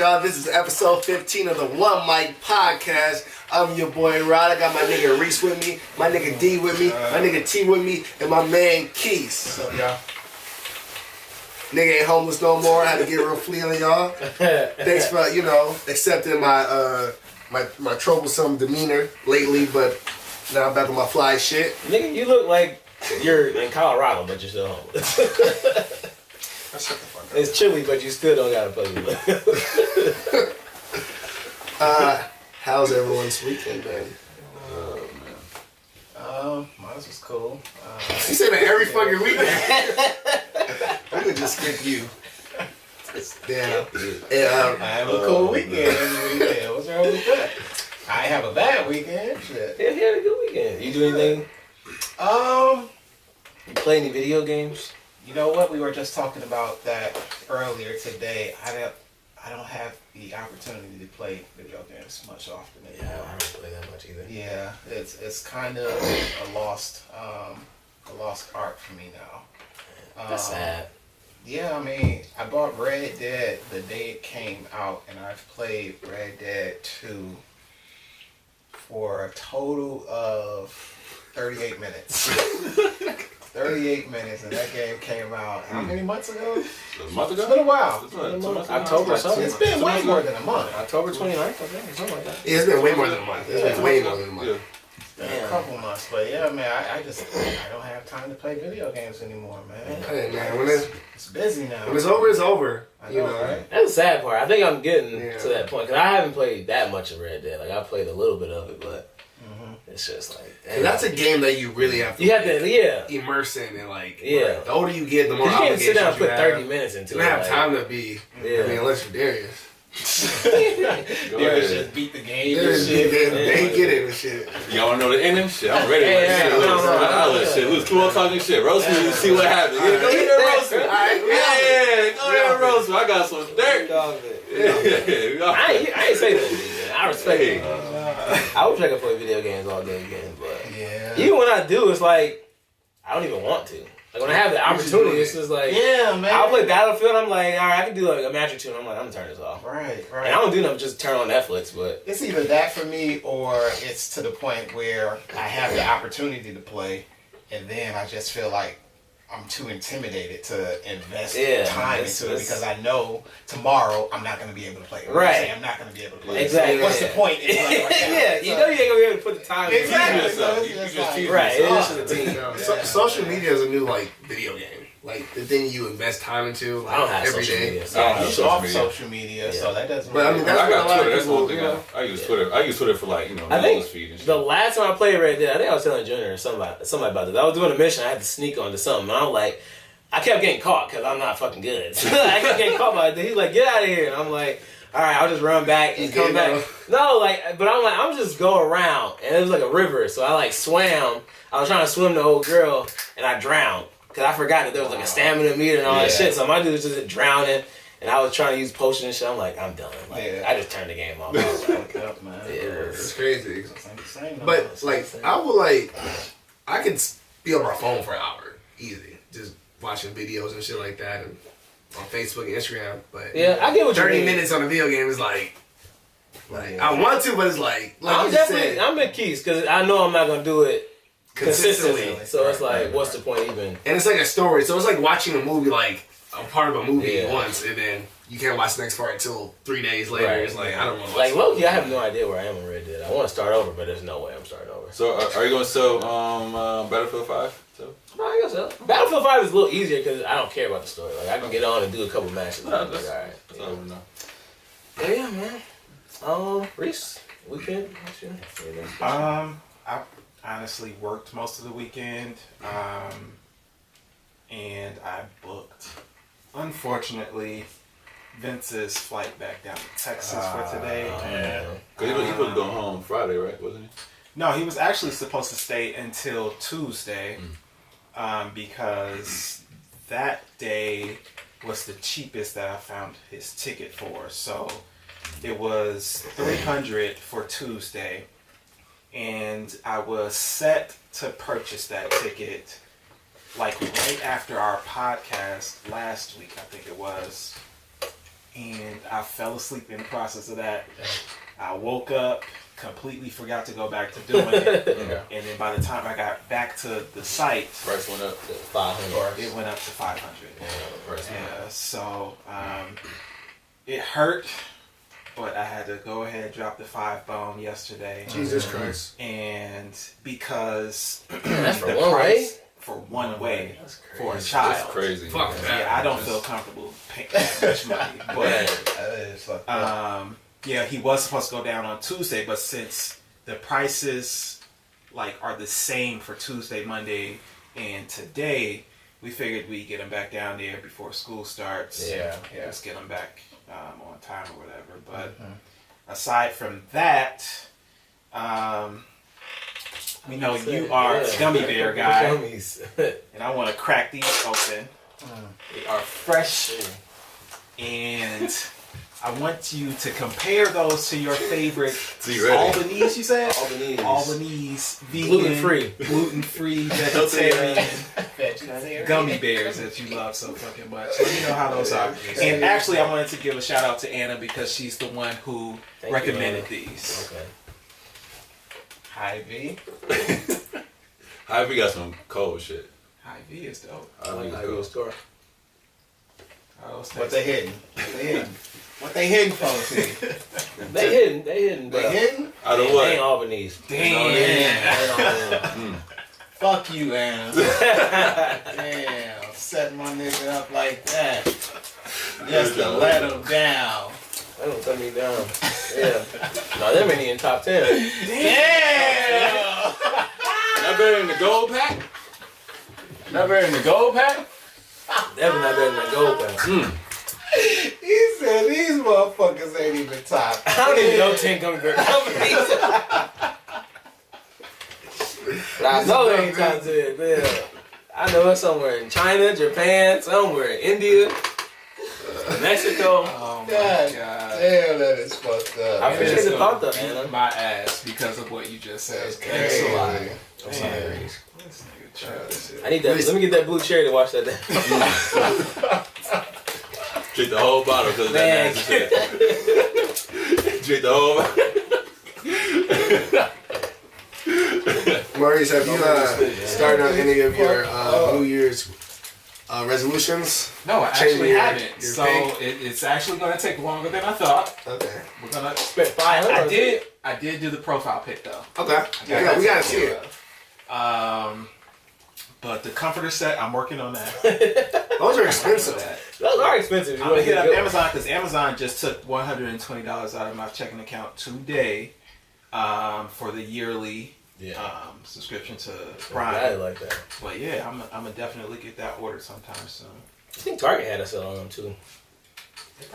y'all? This is episode 15 of the One Mic Podcast. I'm your boy Rod. I got my nigga Reese with me, my nigga D with me, my nigga T with me, and my man Keith. What's up, y'all? Nigga ain't homeless no more. I had to get real flea on y'all. Thanks for, accepting my my troublesome demeanor lately, but now I'm back on my fly shit. Nigga, you look like you're in Colorado, but you're still homeless. Shut the fuck up. It's chilly, but you still don't gotta play with How's everyone's weekend been? Mine was cool. You say that every fucking weekend. We could just skip you. Damn. I have a cool weekend every weekend. What's wrong with that? I have a bad weekend. Shit. Yeah, you had a good weekend. You do anything? You play any video games? You know what? We were just talking about that earlier today. I don't have the opportunity to play video games much often anymore. Yeah, I don't play that much either. Yeah, it's kind of a lost art for me now. That's sad. Yeah, I mean, I bought Red Dead the day it came out, and I've played Red Dead 2 for a total of 38 minutes. 38 minutes, and that game came out how many months ago? A month ago? It's been a while. October something. It's been way more than a month. October 29th, I think, or something like that. Yeah, it's been way more than a month. It's been way more than a month. Yeah. A couple months, but yeah, man, I don't have time to play video games anymore, man. Hey, man, when It's busy now. it's over, it's over. I know, right? That's the sad part. I think I'm getting Yeah. to that point, because I haven't played that much of Red Dead. Like, I played a little bit of it, but it's just like... And that's a game that you really have to, You have to, yeah. immerse in, and Yeah. the older you get, the more You can't sit down obligations and you put have. 30 minutes into You it. don't have like- time to be, Yeah. I mean, unless you're Darius. Darius just beat the game and Darius, shit. they ain't get it and shit. Y'all wanna know the ending? Shit, I'm ready. Yeah, Shit, no, shit. Let's keep on talking shit. Roast me, you see what happens. Yeah, go ahead and roast me. Alright, Yeah, go ahead and roast me. I got some dirt. Yeah. I ain't say that, man. I respect it. I wish I could play video games all day again, but Yeah. even when I do, it's like I don't even want to. Like when I have the opportunity, it's just like Yeah, man. I'll play Battlefield. I'm like, all right, I can do like a match or two. And I'm like, I'm gonna turn this off. Right, And I don't do nothing, just turn on Netflix. But It's either that for me, or it's to the point where I have the opportunity to play, and then I just feel like I'm too intimidated to invest time into it because I know tomorrow I'm not going to be able to play it. Right. I'm not going to be able to play it. Exactly. So what's the point? in playing right now? yeah, you know you ain't gonna be able to put the time. Exactly. In. So it's You just just like- tease Right. It yourself. is to the team. Social media is a new, video game. Like, the thing you invest time into I don't have every social day. media. So I don't I'm have just social off media. social media, so that doesn't. But, I mean, really- that's I what a got lot of Twitter. That's the people, one thing I use Twitter. I use Twitter for I news think feed and shit. the last time I played Red Dead, I think I was telling Junior or somebody about this. I was doing a mission. I had to sneak onto something. And I was like, I kept getting caught because I'm not fucking good. So I kept getting caught by it. He's like, get out of here. And I'm like, all right, I'll just run back and come back. No, but I'm like, I'm just go around. And it was like a river. So I swam. I was trying to swim the old girl and I drowned. Because I forgot that there was like a stamina meter and all that shit. So my dude was just drowning. And I was trying to use potion and shit. I'm like, I'm done. I just turned the game off. I was like, Fuck up, man. It's crazy. It's like the same, though. But, I could be on my phone for an hour. Easy. Just watching videos and shit like that. And on Facebook and Instagram. But yeah, I get what you 30 mean. minutes on a video game is like I want to, but it's like I'm you just definitely, said, I'm in Keys because I know I'm not going to do it consistently. consistently. So it's like, what's the point even? And it's like a story. So it's like watching a movie, like a part of a movie Yeah. once, and then you can't watch the next part until 3 days later. Right. It's like, I don't want to watch Like, it. low-key, I have no idea where I am in Red Dead. I want to start over, but there's no way I'm starting over. So are you going to sell Battlefield 5? So? No, I guess so. Battlefield 5 is a little easier because I don't care about the story. Like, I can get on and do a couple matches. No, And I'm like, that's all right. That's all we know. Yeah, man. Reese, weekend? What's your- I honestly worked most of the weekend, and I booked. Unfortunately, Vince's flight back down to Texas for today. Because he was supposed to go home Friday, right? Wasn't he? No, he was actually supposed to stay until Tuesday, because that day was the cheapest that I found his ticket for. So it was $300 for Tuesday, and I was set to purchase that ticket like right after our podcast last week, I think it was. and I fell asleep in the process of that. I woke up, completely forgot to go back to doing it, and then by the time I got back to the site, Price went up to 500. it went up to 500. price went up. Yeah, so it hurt, but I had to go ahead and drop the 5 bone yesterday. Jesus Christ. And because That's for the one way? price for one way That's crazy. for a child. That's crazy. Fuck man. that. Yeah, I don't feel comfortable paying that much money. But It's like, yeah, he was supposed to go down on Tuesday, but since the prices like are the same for Tuesday, Monday, and today, we figured we'd get him back down there before school starts. yeah. Just get him back on time or whatever. But aside from that, we know you are a gummy bear guy, Gummies. and I want to crack these open. They are fresh, and I want you to compare those to your favorite you ready? Albanese. You said Albanese. vegan, Gluten-free. gluten-free, vegetarian Vegetarian. gummy bears that you love so fucking much. Let me know how those are. And actually, I wanted to give a shout out to Anna because she's the one who Thank recommended you, these. Okay. Hy-Vee. Hy-Vee got some cold shit. Hy-Vee is dope. I like Hy-Vee Hy-Vee is store. How those What taste? they hidden? What they hidden? What they hidden from, T? They hidden, but They hidden? Out of they what? ain't Albanese. Damn. Fuck you, Anna. Damn. Set my nigga up like that. Just to let him down. They don't cut me down. Yeah. No, them ain't in top 10. Damn! Not better than the gold pack? Not better than the gold pack? Definitely not better than the gold pack. He said these motherfuckers ain't even top. I don't even know 10 gummy bear companies. But I know they ain't top 10. Man. I know it's somewhere in China, Japan, somewhere in India, Mexico. Oh my God god. damn, that is fucked up. I appreciate It's the gonna thought though, beat Anna. my ass because of what you just said. That's Thanks a lot. crazy. I'm sorry. This nigga trash. I need that. Let me get that blue cherry to wash that down. Drink the whole bottle because of Man. that nasty shit. Drink the whole bottle. Maurice, have you started on any of your New Year's resolutions? No, I Changing actually your- haven't. your So pick? it's actually going to take longer than I thought. Okay. We're gonna. Spent 500. I did do the profile pic though. Okay. Yeah, we gotta see it. But the comforter set, I'm working on that. Those are expensive. Those are expensive. You I'm want gonna to hit up get Amazon because Amazon just took $120 out of my checking account today for the yearly subscription to I Prime. like that. But yeah, I'm gonna definitely get that ordered sometime soon. I think Target had a sale on them too.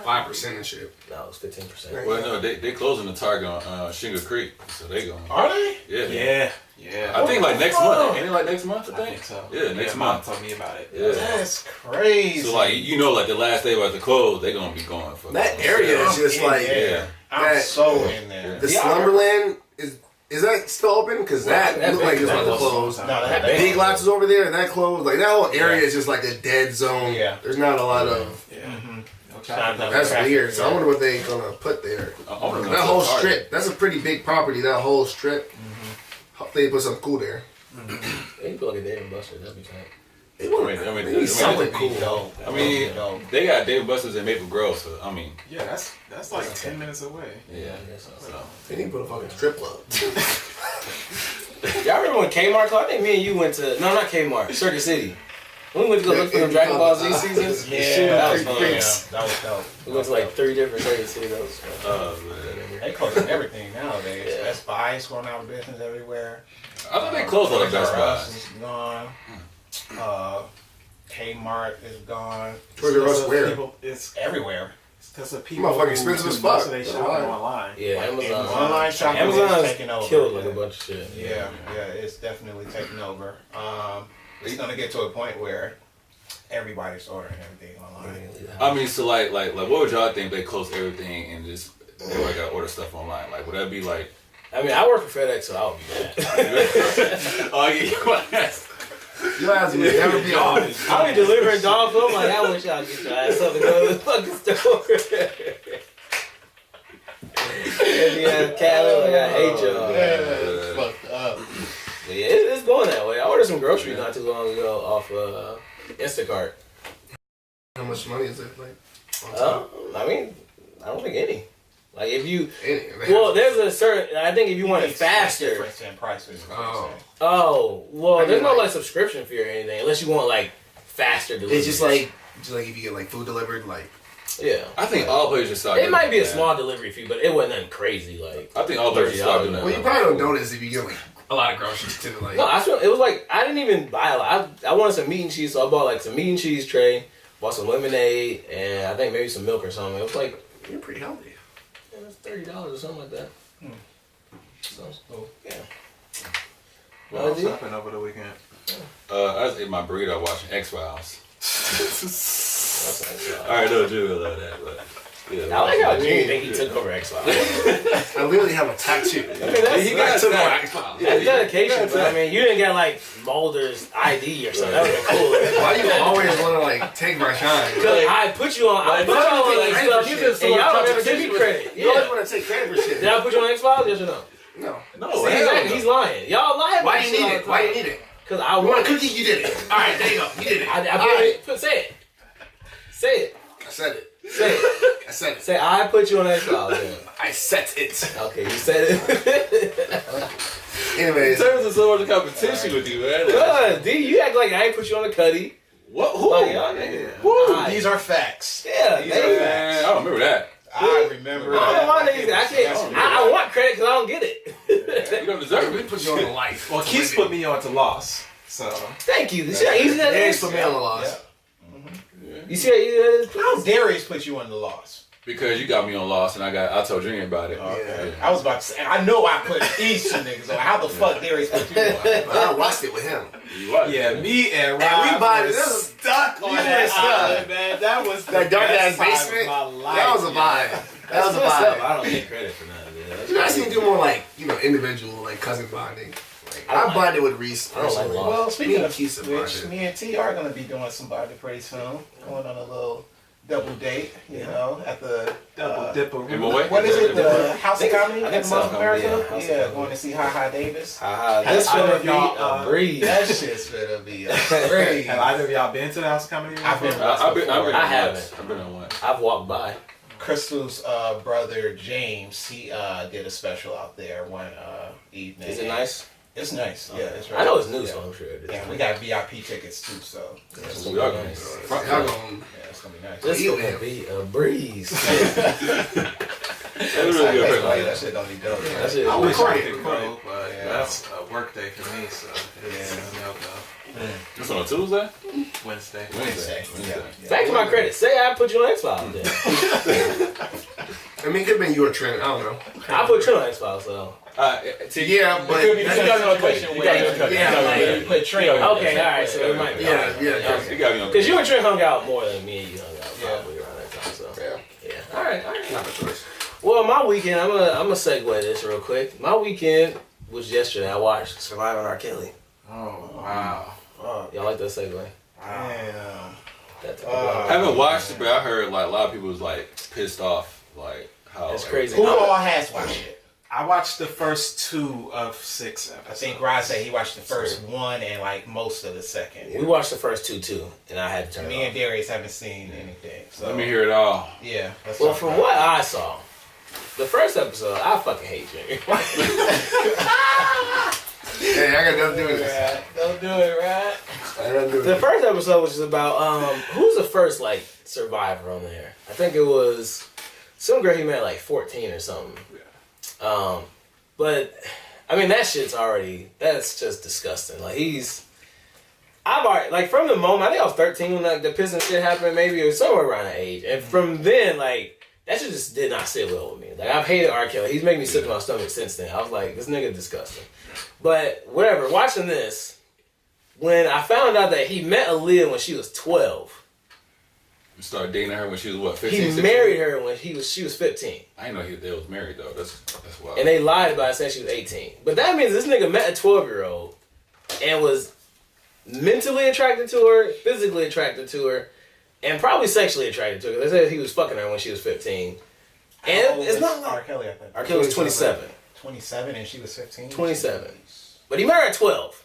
5% and shit. No, it was 15%. Well, no, they closing the Target on Shingle Creek, so they going. Are they? Yeah. Yeah. I think like next month. Ain't it like next month? I think so. Yeah, next Mom month. told me about it. Yeah. That's crazy. So like you know, like the last day about to close, they gonna be going for That area is just like Yeah. I'm that- so in there. the Slumberland is that still open? Because that that looked like it's big- about to that close. No, that Big Lots is over there, and that closed. Like that whole area is just like a dead zone. Yeah. There's not a lot of. Yeah. No Not traffic. that That's traffic, weird. So I yeah. wonder what they gonna put there. I wanna go That to whole Target. strip. That's a pretty big property. That whole strip. Hope they put something cool there. They can put like a Dave and Buster. That'd be tight. They I want mean, they need something cool. I mean, they got Dave Buster's in Maple Grove, so I mean, Yeah, that's like 10 minutes away. yeah. I guess so. So, They need to put a fucking strip club. Y'all remember when Kmart closed? I think me and you went to not Kmart, Circuit City. When we went to go look for them Dragon Ball Z seasons. Yeah, that was fun. yeah, that was dope. We went to like 3 different Circuit City. That was fun. man. They closing everything nowadays. Yeah. Best Buy is going out of business everywhere. I thought they closed all the Best Toys R Us Buys. is gone. Kmart is gone. Toys R Us Because where? people- It's Everywhere. because of people. Motherfucking who expensive do as most fuck. of their That's shopping why. online. Yeah, Amazon. Online shopping is Amazon's taking over. killed like a bunch of shit. Yeah, it's definitely taking over. It's gonna get to a point where everybody's ordering everything online. I mean, so like, what would y'all think if they closed everything and just everybody got to order stuff online? Like, would that be like? I mean, I work for FedEx, so I would be mad. Oh yeah, you might ask. Your ass would never be on. I'll be delivering dog food. I'm like, I wish y'all get your ass up and go to the fucking store. And you have cattle, like, I hate y'all. That's fucked up. But yeah, it's going that way. I ordered some groceries not too long ago off Instacart. How much money is it? Like, on top? I mean, I don't think any. Like if you, Any- well, there's a certain. I think if you want it faster. Difference in prices. is what I'm saying. Oh, well, I mean, there's no like- like subscription fee or anything unless you want like faster delivery. It's just like if you get like food delivered, like yeah. I think all places should start. It might be a doing that. small delivery fee, but it wasn't nothing crazy. Like I think all places should start doing that. well, you probably don't notice if you get like a lot of groceries too. Like no, I feel it was like I didn't even buy a lot. I wanted some meat and cheese, so I bought like some meat and cheese tray, bought some lemonade, and I think maybe some milk or something. It was like you're pretty healthy. it was $30 or something like that. So Cool. yeah. What else happened over the weekend? I just ate my burrito watching X Files. That's All right, no, Jimmy love that, but yeah. I like how Jimmy think he took over X Files. I literally have a tattoo. I mean, that's, He got took that. over X-Files. that's dedication, but I mean, you didn't get like Mulder's ID or something. That would have been cool. Why do you always want to like take my shine? Because I put you on, I put you on like stuff, you just and y'all don't ever want give me credit. You always Yeah. want to take credit for shit. Did I put you on X Files? Yes or no? No. No, See, hell exactly. no. He's lying. Y'all lie about Why do you shit need all it? the time. Why do you need it? Because I You want want a cookie? You did it. All right, there you go. You did it. I All put right. it. Say it. Say it. I said it. Say it. I said it. Say I put you on X Files. I said it. Okay, you said it. Anyways, There's so much competition with you, man. Good, D. You act like I ain't put you on the cutty. What? Who? Like, y'all niggas. Woo, Aight. these are facts. Yeah, These they- are Man, I don't remember that. I remember. I don't want that. niggas. I can't. I want credit because I don't get it. You don't deserve we it. put you on the life. Well, Keith put me on to Loss, so Thank you. You see how easy that Darius is? put me on the loss. You see how easy that is? How Darius put you on the loss? Because you got me on Lost, and I told Junior about it. Okay. I was about to say, I know I put these two niggas on. How the fuck Darius put you on? I watched it with him. You what? yeah, me and And we Rob bought it. was That was stuck on we that were stuck. island, man. That was the That dark ass best time of basement. my life. That was a vibe. That was a vibe. I don't get credit for none of it. You guys need to do more like individual like cousin bonding. Like I bonded with Reese. I don't like personally. Lost. Well, speaking Me and of Keith which, bonded. me and T are going to be doing some body pretty soon. Going on a little double date, you know, at the double dipper. In what way? what is it? The House of I Comedy think at so. Mall of America? Yeah, House of Yeah, Comedy. going to see Ha Ha Davis. This I gonna don't be know, a breeze. That shit's gonna be a breeze. Have either of y'all been to the House of Comedy? I've been- I've been I on haven't. once. I've been on one. I've walked by. Crystal's brother James, he did a special out there one evening. Is it nice? It's nice. Yeah, it's I know it's new, yeah. so I'm sure it is. Yeah, we got VIP tickets too, so yeah, It's We gonna are be going nice. front Y'all row. gonna it's gonna be nice. This Eat gonna him. be a breeze. It was really good. Like, that shit don't be dope. Man. That shit I is wish I recording. could go, but Yeah. that's a work day for me, so it's no go. This on a Tuesday? Wednesday. Wednesday. Yeah. Back to my credit. Say I put you on X Files. Then I mean, it could have been you or Trent. I don't know. I put Trent on X Files. So Yeah, but It could be the that's- same situation where Yeah, you put Trey on. okay, all right. So it might be. yeah, yeah. You got me on. Because you and Trent hung out more than me and you hung out Yeah. probably around that time. So Yeah. yeah. All right. Not a choice. Well, my weekend. I'm gonna segue this real quick. My weekend was yesterday. I watched Surviving R. Kelly. Oh, wow. Y'all like that segue? Damn. That type I haven't watched it, but I heard like a lot of people was like pissed off, like how It's crazy. Who all has watched it? I watched the first 2 of 6 episodes. I think Rod said he watched the first one and like most of the second. We watched the first two too, and I had to turn Me it and Darius haven't seen anything. So Let me hear it all. Yeah. Let's Well, talk from about what I saw, the first episode, I fucking hate Junior. Hey, I got nothing to do with it. this. Right. Don't do it, right? I got nothing to do with The this. first episode was just about who's the first like survivor on there? I think it was some girl he met at, like 14 or something. But I mean that shit's that's just disgusting. Like I've already like from the moment I think I was 13 when like the pissing shit happened, maybe or somewhere around that age, and from then like that shit just did not sit well with me. Like I've hated R. Kelly. He's made me sick to my stomach since then. I was like, this nigga disgusting. But whatever. Watching this, when I found out that he met Aaliyah when she was 12, You started dating her when she was what, 15, he 16? married her when she was 15, I didn't know they was married though. That's wild. and they lied about it saying she was 18. But that means this nigga met a 12-year-old and was mentally attracted to her, physically attracted to her, and probably sexually attracted to her. They said he was fucking her when she was 15. And it's not R. like Kelly, I think. R. Kelly was 27. 27 and she was 15? 27. But he married at 12.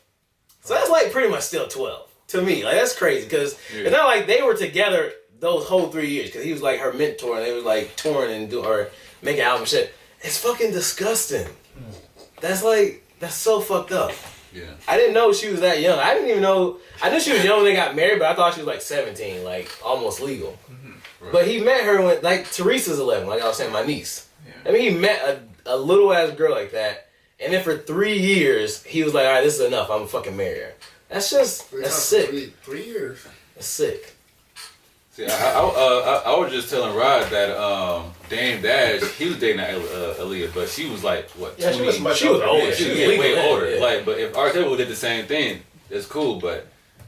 So that's like pretty much still 12 to me. Like that's crazy because it's not like they were together those whole 3 years because he was like her mentor and they was like touring and doing or making album shit. It's fucking disgusting. That's so fucked up. Yeah. I didn't know she was that young. I didn't even know. I knew she was young when they got married, but I thought she was like 17, like almost legal. Right. But he met her when, like, Teresa's 11, like I was saying, my niece. Yeah. I mean, he met a little ass girl like that, and then for 3 years, he was like, all right, this is enough. I'm gonna fucking marry her. That's sick. 3 years. That's sick. See, I was just telling Rod that Dame Dash, he was dating Aaliyah, but she was like what? Yeah, she was much She was older. older. Yeah, she was legal way then, older. yeah. Like, but if R. Kelly did the same thing, that's cool. But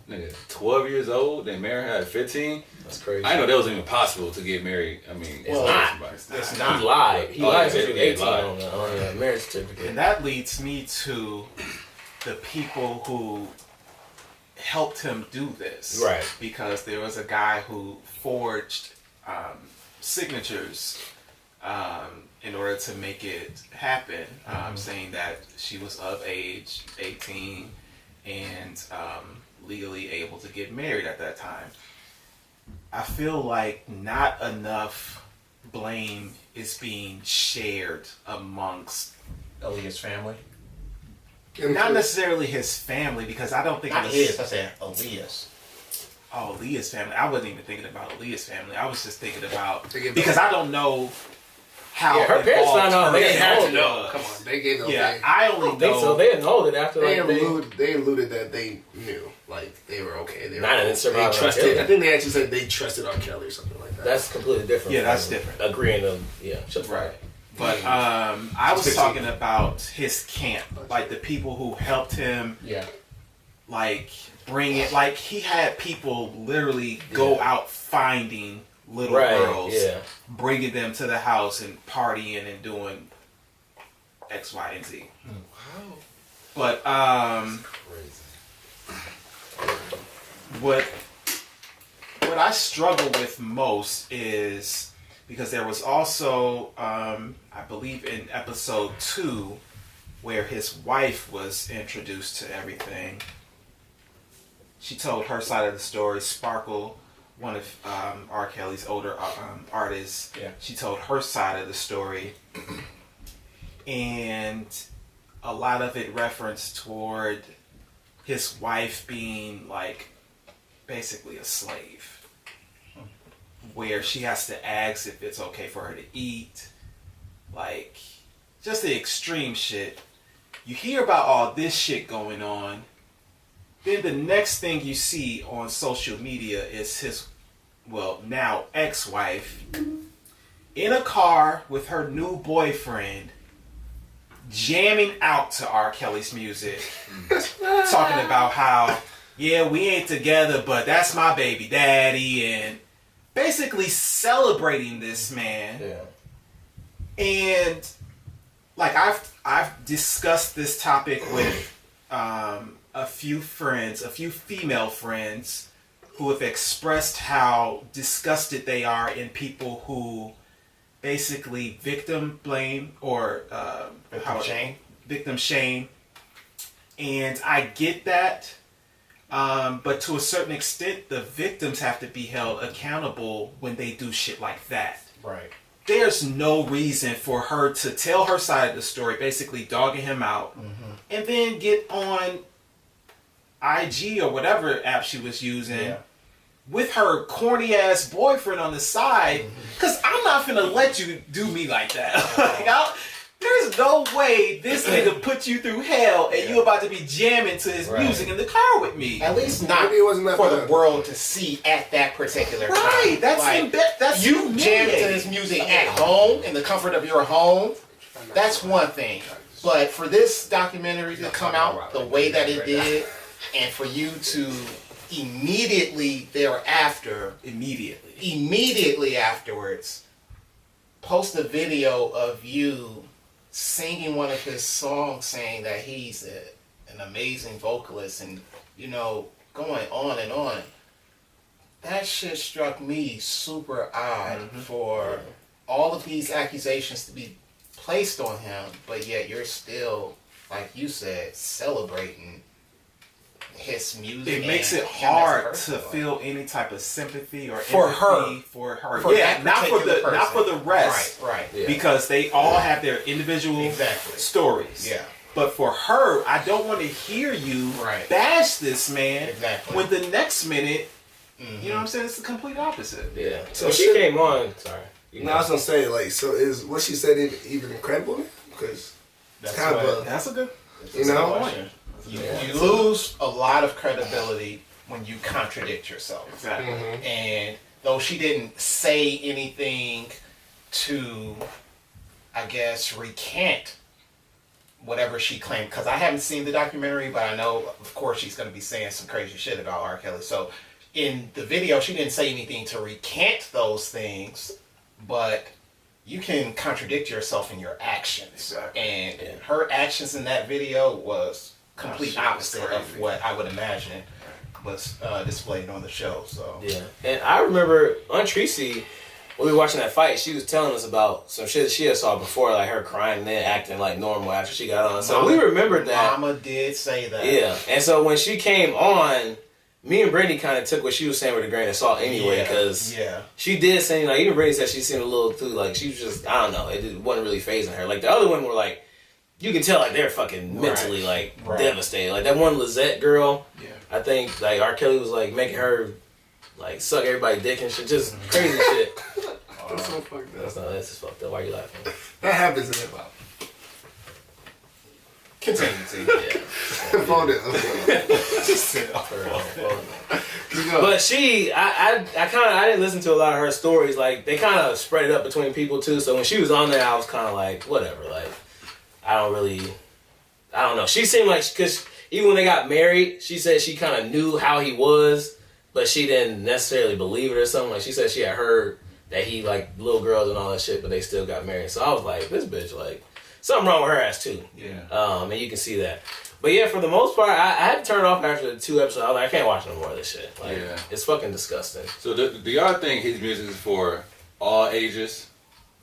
nigga, 12 years old, then marry her at 15. That's crazy. I know that wasn't even possible to get married. I mean, Well, somebody. It's He not. lied. He Oh, lied yeah, since he was yeah, 18 lied. on the marriage certificate. And that leads me to the people who helped him do this. Right. Because there was a guy who forged signatures in order to make it happen, saying that she was of age, 18, and legally able to get married at that time. I feel like not enough blame is being shared amongst Aaliyah's family. not necessarily his family, because I don't think Not it was his, I said Aaliyah's. Oh, Aaliyah's family. I wasn't even thinking about Aaliyah's family. I was just thinking about Thinking because about- I don't know how Yeah, her parents involved found out. her They had to family know. was. Come on, they gave them. Yeah, I only I think so. know. They annulled it after They like alluded that they knew, like they were okay. They were. Nah, they didn't survive They R. trusted. Kelly. I think they actually said they trusted R. Kelly or something like that. That's completely different. Yeah, that's from different. Agreeing to shut the fuck Right. up. But I was 15. talking about his camp, like the people who helped him, Yeah. like bring it. Like he had people literally go out finding little Right. girls, Yeah. bringing them to the house and partying and doing X, Y, and Z. But what I struggle with most is because there was also I believe in episode 2 where his wife was introduced to everything. She told her side of the story. Sparkle, one of R. Kelly's older artists, Yeah. she told her side of the story, and a lot of it referenced toward his wife being like basically a slave, where she has to ask if it's okay for her to eat, like just the extreme shit. You hear about all this shit going on, then the next thing you see on social media is his, well, now ex-wife, in a car with her new boyfriend, jamming out to R. Kelly's music, talking about how, yeah, we ain't together, but that's my baby daddy, and basically celebrating this man. Yeah. And like I've discussed this topic with a few female friends who have expressed how disgusted they are in people who basically victim blame or victim shame. And I get that, but to a certain extent, the victims have to be held accountable when they do shit like that. Right. There's no reason for her to tell her side of the story, basically dogging him out, and then get on IG or whatever app she was using with her corny ass boyfriend on the side. Because I'm not finna let you do me like that. Like, there's no way this nigga put you through hell and you about to be jamming to his music in the car with me. At least not Maybe it wasn't that for bad. the world to see at that particular time. Right, that's Like, that's you jamming to humiliating. this music at home, in the comfort of your home, that's one thing. But for this documentary to come out the way that it did, and for you to immediately thereafter, immediately afterwards, post a video of you singing one of his songs, saying that he's an amazing vocalist, and you know, going on and on. That shit struck me super odd for all of these accusations to be placed on him, but yet you're still, like you said, celebrating his music. It makes it him as a hard person. to feel any type of sympathy or For empathy her. for her. For yeah, that not for the particular not for person. the rest. Right. Yeah. Because they all have their individual Exactly. stories. Yeah. But for her, I don't want to hear you Right. bash this man Exactly. when the next minute, you know what I'm saying? It's the complete opposite. Yeah. So So she shit- came on. Sorry. You No, I was gonna say, like, so is what she said even incredible? Because That's kind of what- a, That's a good. you know, Question. You lose a lot of credibility when you contradict yourself. Exactly. And though she didn't say anything to, I guess, recant whatever she claimed, because I haven't seen the documentary, but I know, of course, she's going to be saying some crazy shit about R. Kelly. So in the video, she didn't say anything to recant those things, but you can contradict yourself in your actions. Exactly. And her actions in that video was complete shit was opposite of crazy. what I would imagine was displayed on the show. So Yeah, and I remember Aunt Tracy, when we were watching that fight, she was telling us about some shit that she had saw before, like her crying and then acting like normal after she got on. So we remembered that. Mama did say that. Yeah, and so when she came on, me and Brittany kind of took what she was saying with a grain of salt anyway, Yeah, because yeah. she did say, like, even Brittany said she seemed a little too, like, she was just, I don't know, it wasn't really phasing her. Like, the other one were like, you can tell, like, they're fucking mentally, like, Right. devastated. Like, that one Lizette girl, Yeah. I think, like, R. Kelly was, like, making her, like, suck everybody's dick and shit, just crazy shit. that's so fucked up. That's just fucked up. Why are you laughing? That happens in hip hop. Continue to. Yeah. Fold it. You go. But she, I didn't listen to a lot of her stories. Like, they kind of spread it up between people too. So when she was on there, I was kind of like, whatever. Like, I don't know. She seemed like, because even when they got married, she said she kind of knew how he was, but she didn't necessarily believe it or something. Like, she said she had heard that he liked little girls and all that shit, but they still got married. So I was like, this bitch, like, something wrong with her ass too. Yeah. And you can see that. But yeah, for the most part, I had to turn it off after the 2 episodes. I was like, I can't watch no more of this shit. Like, Yeah. it's fucking disgusting. So do y'all think his music is for all ages?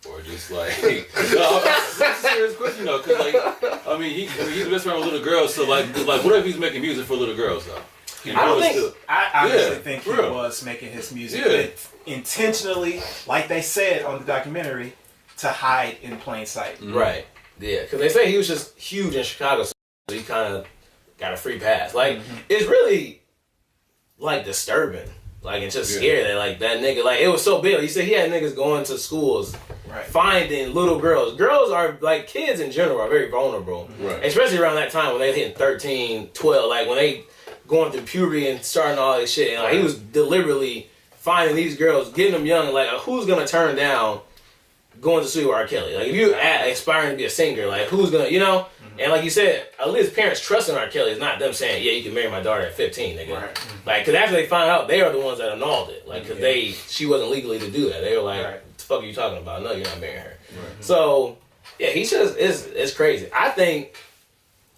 Or just like, no, that's a serious question though, cause like, I mean, he's the best friend with little girls, so like, what if he's making music for little girls though? I don't think- I honestly Yeah, think for he real. was making his music Yeah. intentionally, like they said on the documentary, to hide in plain sight. Right. Yeah, because they say he was just huge in Chicago, so he kind of got a free pass. Like, it's really, like, disturbing. Like, it's just scary that, like, that nigga, like, it was so big. He said he had niggas going to schools, Right. finding little girls. Girls are, like, kids in general are very vulnerable. Right. Especially around that time when they hitting 13, 12. Like, when they going through puberty and starting all this shit. And, like, he was deliberately finding these girls, getting them young. Like, who's going to turn down going to studio with R. Kelly? Like, if you aspiring to be a singer, like, who's gonna, you know? And like you said, at least parents trusting R. Kelly is not them saying, yeah, you can marry my daughter at 15, nigga. Right. Like, because after they found out, they are the ones that annulled it. Like, because she wasn't legally to do that. They were like, what the fuck are you talking about? No, you're not marrying her. So, yeah, he's just, it's crazy. I think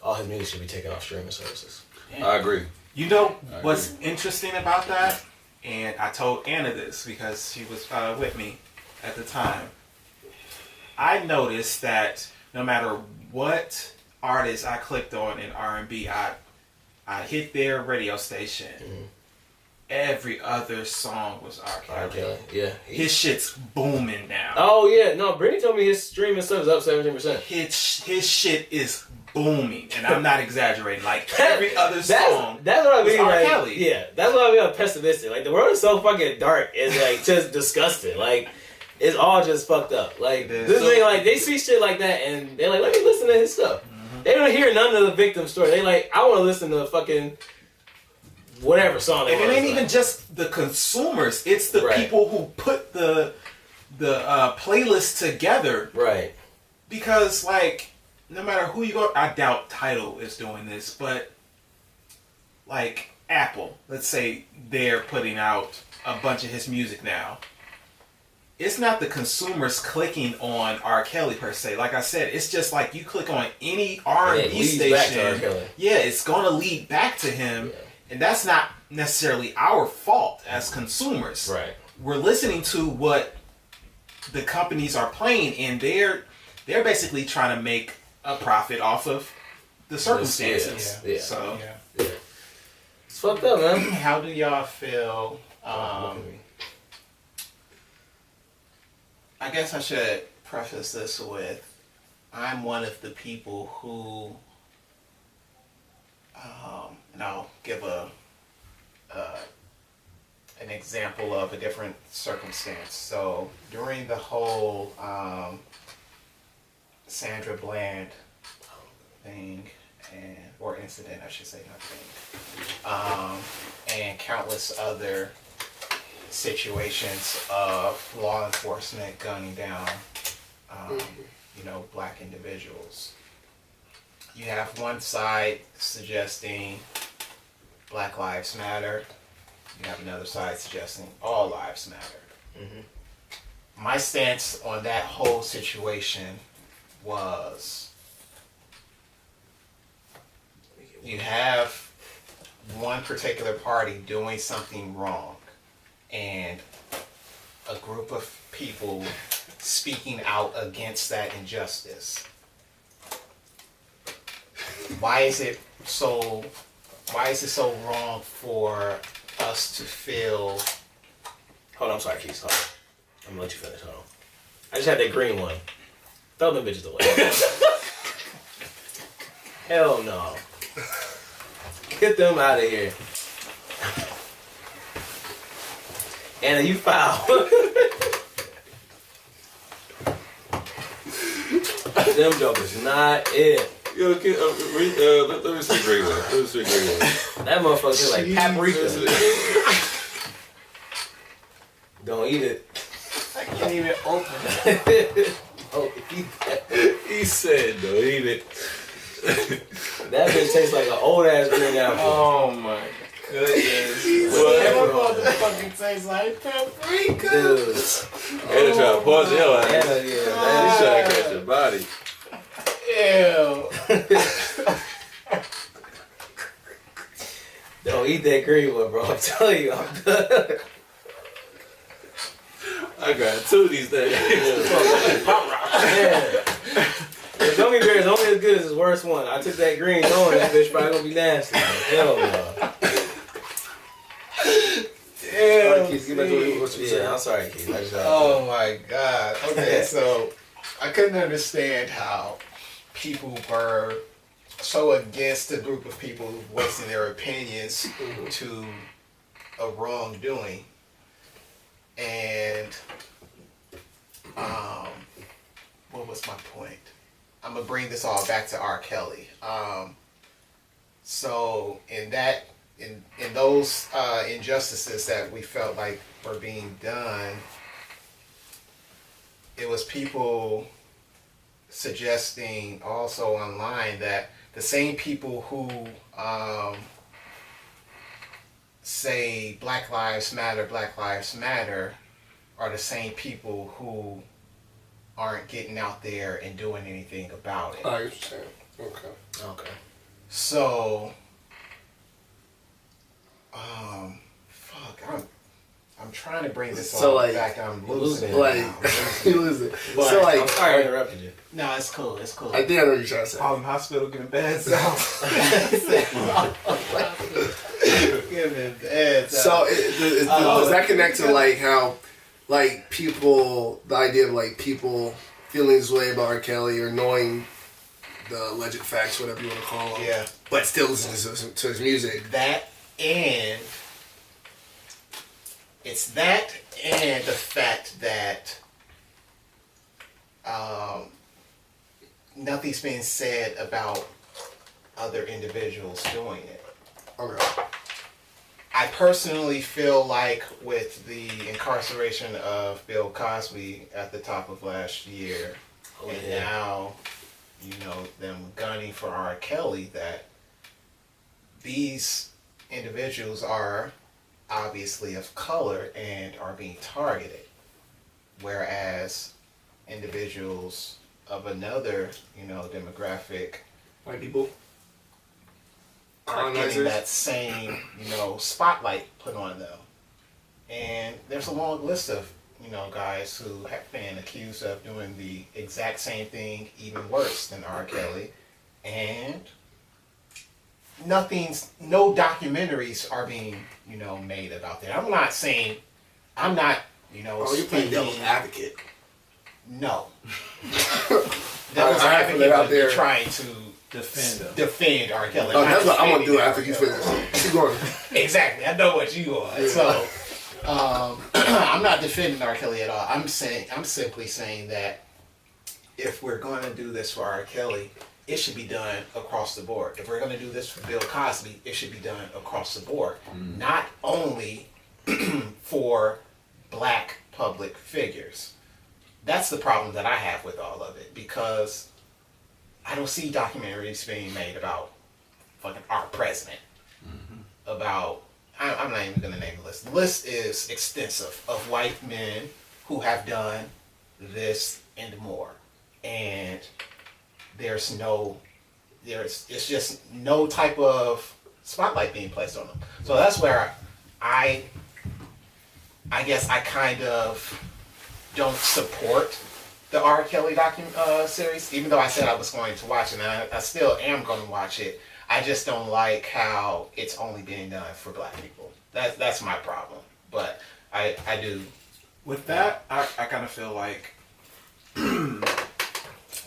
all his music should be taken off streaming services. I agree. You know I what's agree. interesting about that? And I told Anna this because she was with me at the time. I noticed that no matter what artist I clicked on in R&B, I hit their radio station. Every other song was R. R. Kelly. Kelly, yeah. His shit's booming now. Oh, yeah. No, Brittany told me his streaming stuff is up 17%. His shit is booming, and I'm not exaggerating. Like every other song. That's what I was mean. R. Like, Kelly. yeah, that's what I mean. Pessimistic. Like, the world is so fucking dark. It's like just disgusting. Like, it's all just fucked up. Like, It is. this thing, like, they see shit like that, and they're like, let me listen to his stuff. They don't hear none of the victim story. They like, I want to listen to fucking whatever song. They And it want ain't to even just the consumers; it's the Right. people who put the playlist together. right. Because, like, no matter who you go, I doubt Tidal is doing this, but like Apple, let's say they're putting out a bunch of his music now. It's not the consumers clicking on R. Kelly per se. Like I said, it's just like you click on any Yeah, it R&B leads back to R. station. Kelly. Yeah, it's gonna lead back to him, and that's not necessarily our fault as consumers. Right. We're listening to what the companies are playing, and they're basically trying to make a profit off of the circumstances. Yeah. So Yeah. It's fucked up, man. How do y'all feel? I guess I should preface this with, I'm one of the people who, and I'll give an example of a different circumstance. So during the whole Sandra Bland thing, or incident, I should say, not thing, and countless other situations of law enforcement gunning down, black individuals. You have one side suggesting Black Lives Matter. You have another side suggesting all lives matter. My stance on that whole situation was, you have one particular party doing something wrong and a group of people speaking out against that injustice. Why is it so wrong for us to feel? Hold on, I'm sorry, Keith. Hold on. I'm gonna let you finish. Hold on. I just had that green one. Throw them bitches away. Hell no. Get them out of here. Anna, you foul. Them jokers not it. Yo, kid, let me see a great one. Let me see a great one. That motherfucker is like paprika. Don't eat it. I can't even open it. Oh, eat that. He said, don't eat it. That bitch tastes like an old ass green apple. oh my goodness. What motherfucking tastes like paprika? Dude. Anna trying to pause your ass. Anna, He's yeah. trying to catch your body. Ew. Don't eat that green one, bro. I'm telling you, I'm done. I got two of these things. Yeah. The gummy bear is only as good as his worst one. I took that green knowing that bitch probably gonna be nasty. Hell no. Damn. Keith, get back to what you Yeah, I'm sorry, Keith. I just Oh my god. Okay, so I couldn't understand how people were so against a group of people voicing their opinions to a wrongdoing. And what was my point? I'm gonna bring this all back to R. Kelly. So in those injustices that we felt like were being done, it was people suggesting also online that the same people who say Black Lives Matter are the same people who aren't getting out there and doing anything about it. I understand. Okay. Okay. So, I'm trying to bring this So, all like, back. I'm you're losing it. Like, now. you lose it. But- So, I'm like, sorry I interrupted you. No, it's cool. It's cool. I think I know what you're trying to say. Harlem Hospital getting bad south. Giving bad So, does that connect to, like, how, like, people, the idea of, like, people feeling this way about R. Kelly or knowing the alleged facts, whatever you want to call them, Yeah. but still listening to his music? That and it's that and the fact that nothing's being said about other individuals doing it. Okay. I personally feel like with the incarceration of Bill Cosby at the top of last year, and yeah. now, them gunning for R. Kelly, that these individuals are obviously of color and are being targeted, whereas individuals of another, demographic White people? aren't getting Colonizers? that same, spotlight put on them. And there's a long list of, guys who have been accused of doing the exact same thing, even worse than R. Kelly. And no documentaries are being, made about that. I'm not, Oh, you're playing devil's speaking- advocate. No. I Devil's have to advocate put it out would be there. trying to Defend R. Kelly. Oh, not that's what I'm gonna do defending after R. you Kelly. finish. Keep going. Exactly. I know what you are. Yeah. So, I'm not defending R. Kelly at all. I'm simply saying that if we're going to do this for R. Kelly, it should be done across the board. If we're going to do this for Bill Cosby, it should be done across the board. Not only for black public figures. That's the problem that I have with all of it, because I don't see documentaries being made about fucking our president. About, I'm not even going to name the list. The list is extensive of white men who have done this and more. And it's just no type of spotlight being placed on them. So that's where I guess I kind of don't support the R. Kelly series, even though I said I was going to watch it, and I still am going to watch it. I just don't like how it's only being done for black people. That's my problem. But I do. With that, I kind of feel like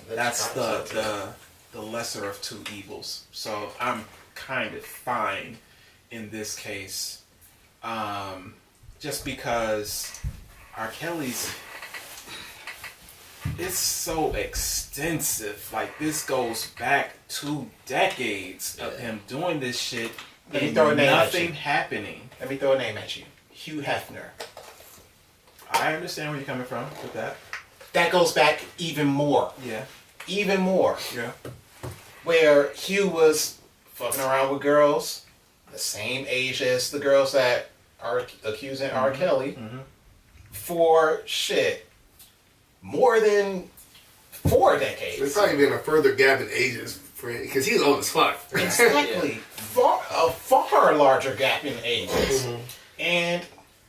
that's the lesser of two evils. So I'm kind of fine in this case, just because R. Kelly's, it's so extensive. Like, this goes back 2 decades of him doing this shit Let me and throw a name at nothing you. happening. Let me throw a name at you. Hugh Hefner. I understand where you're coming from with that. That goes back even more. Yeah, Even more. yeah. Where Hugh was fucking around with girls the same age as the girls that are accusing R. Kelly for shit more than 4 decades. There's probably been a further gap in ages for him because he's old as fuck. Exactly. A far larger gap in ages. And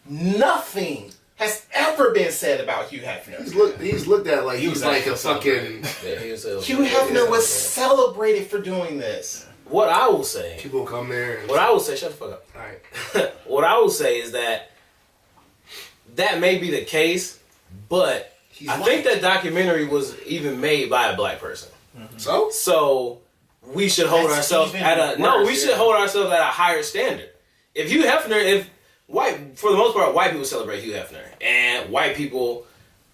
nothing has ever been said about Hugh Hefner. He's looked at like He was he's like a actually fucking. Yeah, he was Hugh Hefner was celebrated for doing this. What I will say, People come there. And, what I will say, shut the fuck up. all right. What I will say is that may be the case, but He's I white. think that documentary was even made by a black person. So So we should hold That's ourselves even at a no. worse, We should yeah. hold ourselves at a higher standard. If Hugh Hefner, for the most part, white people celebrate Hugh Hefner, and white people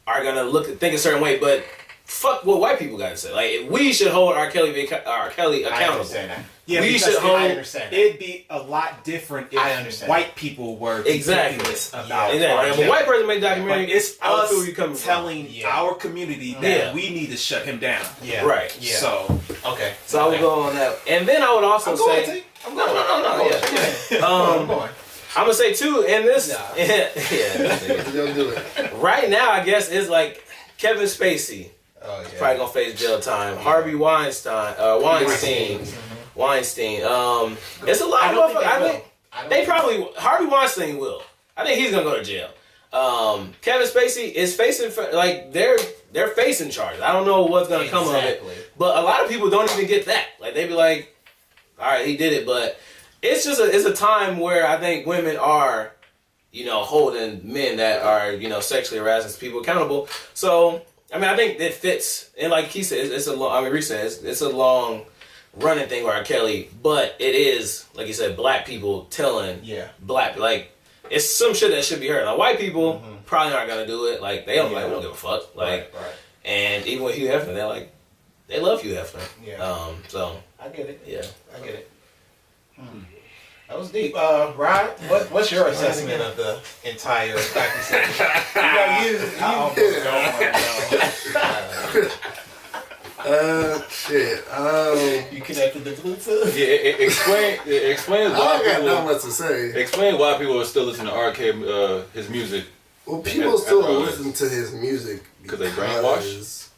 are gonna think a certain way, but fuck what white people gotta say. Like, we should hold R. Kelly I accountable. understand that. Yeah, We because should hold- I understand that. It'd be a lot different if I understand. white people were Exactly. depicting this about Yeah. Exactly. R. If a Kelly. white person made a documentary, But it's I would us feel where you're coming from. telling Yeah. our community that Yeah. we need to shut him down. Yeah. Right. Yeah. So Okay. So I would go on that, and then I would also I'm going say, to. I'm going. no, yeah. I'm going. I'm gonna say too, and this, Nah. yeah, don't do it. right now I guess it's like Kevin Spacey Oh yeah. probably gonna face jail time. Harvey Weinstein. It's a lot I of don't think motherfuckers. they I will. think I don't they think- probably Harvey Weinstein will. I think he's gonna go to jail. Kevin Spacey is facing like they're facing charges. I don't know what's gonna come of Exactly. it, but a lot of people don't even get that. Like they be like, all right, he did it, but it's just it's a time where I think women are, holding men that are sexually harassing people accountable. So I mean, I think it fits, and like he said, it's a long. I mean, Reese says it's a long running thing with R. Kelly, but it is like you said, black people telling Yeah. black it's some shit that should be heard. Like white people probably aren't gonna do it. Like they don't we don't give a fuck. Like Right. and even with Hugh Hefner, they love Hugh Hefner. Yeah. So I get it. yeah. I get it. That was deep. Rod, what's your assessment of the entire docuseries? I almost don't want to know. Shit. You connected the Bluetooth? Yeah, explain I why got not people. much to say. Explain why people are still listening to R.K. His music. Well, people still After all listen to his music 'Cause they brainwashed? because-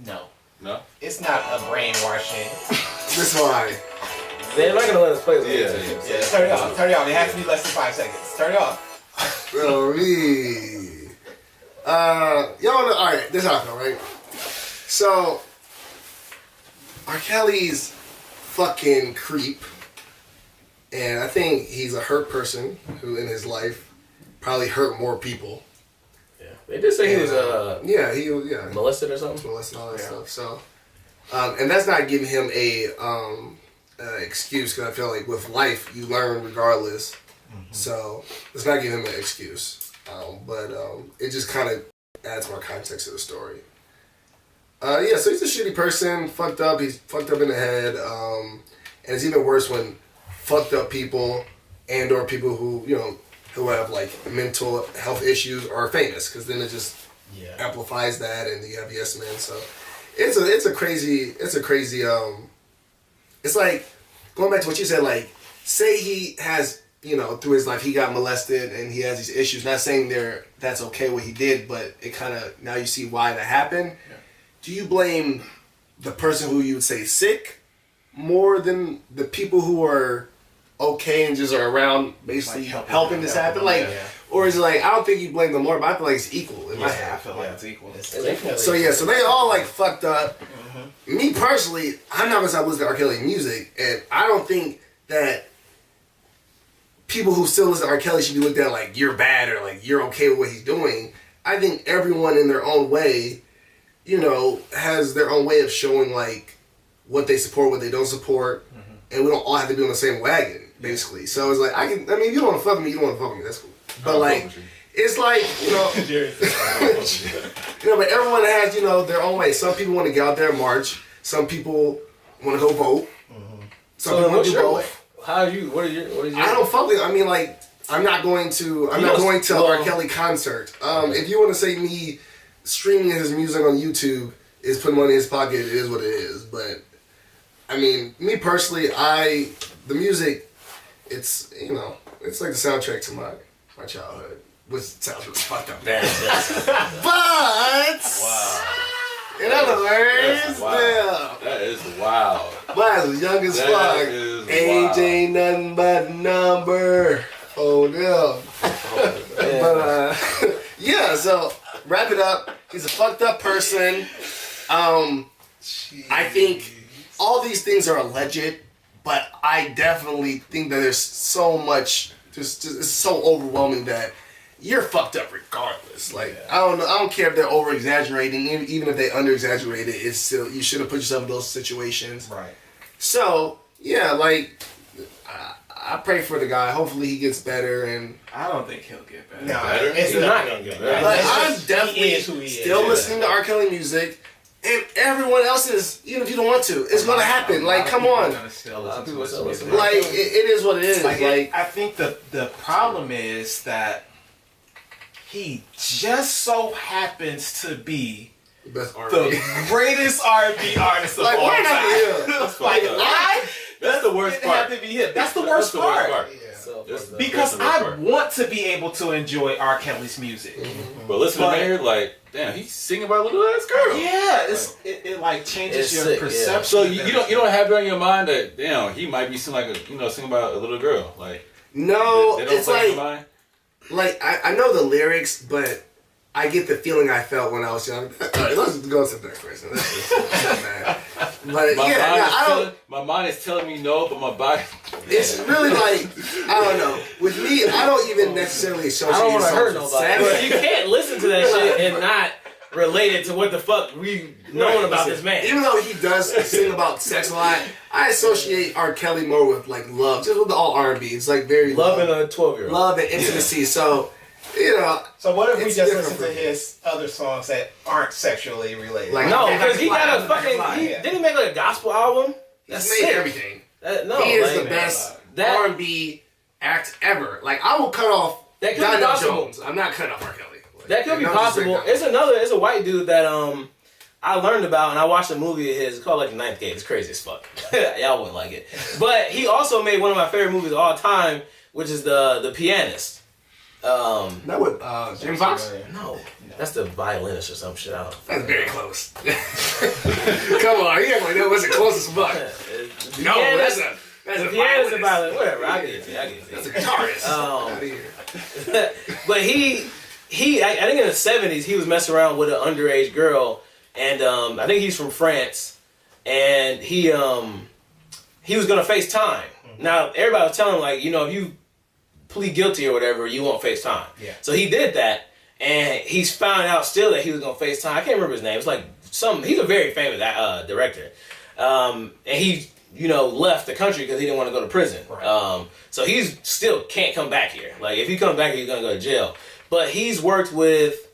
No. No. It's not a brainwashing. This is why. They're not gonna let us play with Yeah. it. Yeah, turn it off. Turn it off. It has to be less than 5 seconds. Turn it off. Oh, me. Y'all know, alright, this is how I feel, right? So, R. Kelly's fucking creep. And I think he's a hurt person who in his life probably hurt more people. Yeah. They did say he was Yeah, he was, yeah. molested or something. Molested and all that stuff. So, and that's not giving him a excuse, because I feel like with life, you learn regardless. So, it's not giving him an excuse. But it just kind of adds more context to the story. Yeah, so he's a shitty person, fucked up. He's fucked up in the head. And it's even worse when fucked up people and or people who, you know, who have like mental health issues are famous, because then it just amplifies that, and you have yes men. So it's a crazy it's like going back to what you said, like say he has, you know, through his life he got molested and he has these issues, not saying that's okay what he did, but it kind of, now you see why that happened. Do you blame the person who you would say sick more than the people who are okay and just are around basically Like helping this happen? Like, or is it like, I don't think you blame them more, but I feel like it's equal in my I head. feel like it's equal. So yeah, so they all like fucked up. Me personally, I'm not gonna stop listening to R. Kelly music, and I don't think that people who still listen to R. Kelly should be looked at like you're bad or like you're okay with what he's doing. I think everyone in their own way, you know, has their own way of showing like what they support, what they don't support, and we don't all have to be on the same wagon, basically. So it's like I mean, if you don't want to fuck with me, you don't want to fuck with me. That's cool. But like, it's like, you know, but everyone has, you know, their own way. Some people want to get out there and march. Some people want to go vote. Some people want to do both. How are you? What is your? I don't fuck with. I mean, like, I'm not going to R. Kelly concert. If you want to say me streaming his music on YouTube is putting money in his pocket, it is what it is. But I mean, me personally, the music, it's, you know, it's like the soundtrack to my childhood, which sounds really fucked up. But in other words, Wow. That is wild. but I was young as That fuck. is Age wild. ain't nothing but a number. Oh no. But yeah, so wrap it up. He's a fucked up person. I think all these things are alleged, but I definitely think that there's so much, just it's so overwhelming that you're fucked up regardless. Like, I don't know, I don't care if they're over exaggerating, even if they under exaggerate it, it's still, you shouldn't put yourself in those situations. Right. So yeah, like I pray for the guy. Hopefully he gets better, and I don't think he'll get better. No, Better? it's He's not gonna get better. but It's I'm just- definitely he is who he is. still listening to R. Kelly music, and everyone else is, even if you don't want to, it's gonna happen. Like, come on. A lot of people still listen. Like, it is what it is. Like, Like, I think the problem is that he just so happens to be the best the R&B. greatest R&B artist of Like, all why not time. him? Like, fucked up. why? That's the worst It have part. to be him. That's the worst part. So, That's- fucked up. Because That's the worst I part. want to be able to enjoy R. Kelly's music. But listen But- to here, like, damn, he's singing about a little ass girl. Yeah, it like changes It's your sick, yeah. perception. So you don't have it on your mind that damn he might be singing like singing about a little girl, like No, they don't it's play in your like, mind. I know the lyrics, but I get the feeling I felt when I was young. Alright, let's go to the next person. But yeah, My mind is telling me no, but my body. it's really like, I don't know. With me, I don't even necessarily associate I don't want to songs hurt with nobody, sex. but you can't listen to that shit and not relate it to what the fuck we knowing about this man. Even though he does sing about sex a lot, I associate R. Kelly more with like love, just with the all R&B. It's like very Loving a 12-year-old. love and intimacy. So, you know, So what if we It's just different listen to for me. his other songs that aren't sexually related? Like- No, Okay, because he got a I fucking. yeah. Didn't he make like a gospel album? he's That's made sick. everything. No, He is like, the best that- R&B act ever. Like, I will cut off That could be Donnell possible. Jones. I'm not cutting off R. Kelly. Like, That could be and I'm just possible. saying that. It's a white dude that I learned about, and I watched a movie of his called like The Ninth Gate. It's crazy as fuck. Y'all wouldn't like it. But he also made one of my favorite movies of all time, which is The Pianist. That with Jamie Foxx? No, that's the violinist or some shit. I don't know. That's very close. Come on, you act like that wasn't close as fuck. No, that's That's a pianist and violinist. violin, whatever. I get it. That's a guitarist. Um, Out of here. But I think in the 70s he was messing around with an underage girl, and I think he's from France, and he was gonna face time. Now everybody was telling him, like, if you plead guilty or whatever, you won't face time. Yeah. So he did that, and he's found out still that he was gonna face time. I can't remember his name. It's like he's a very famous director, and he left the country because he didn't want to go to prison. Right. So he's still can't come back here. Like if he comes back here, he's gonna go to jail. But he's worked with,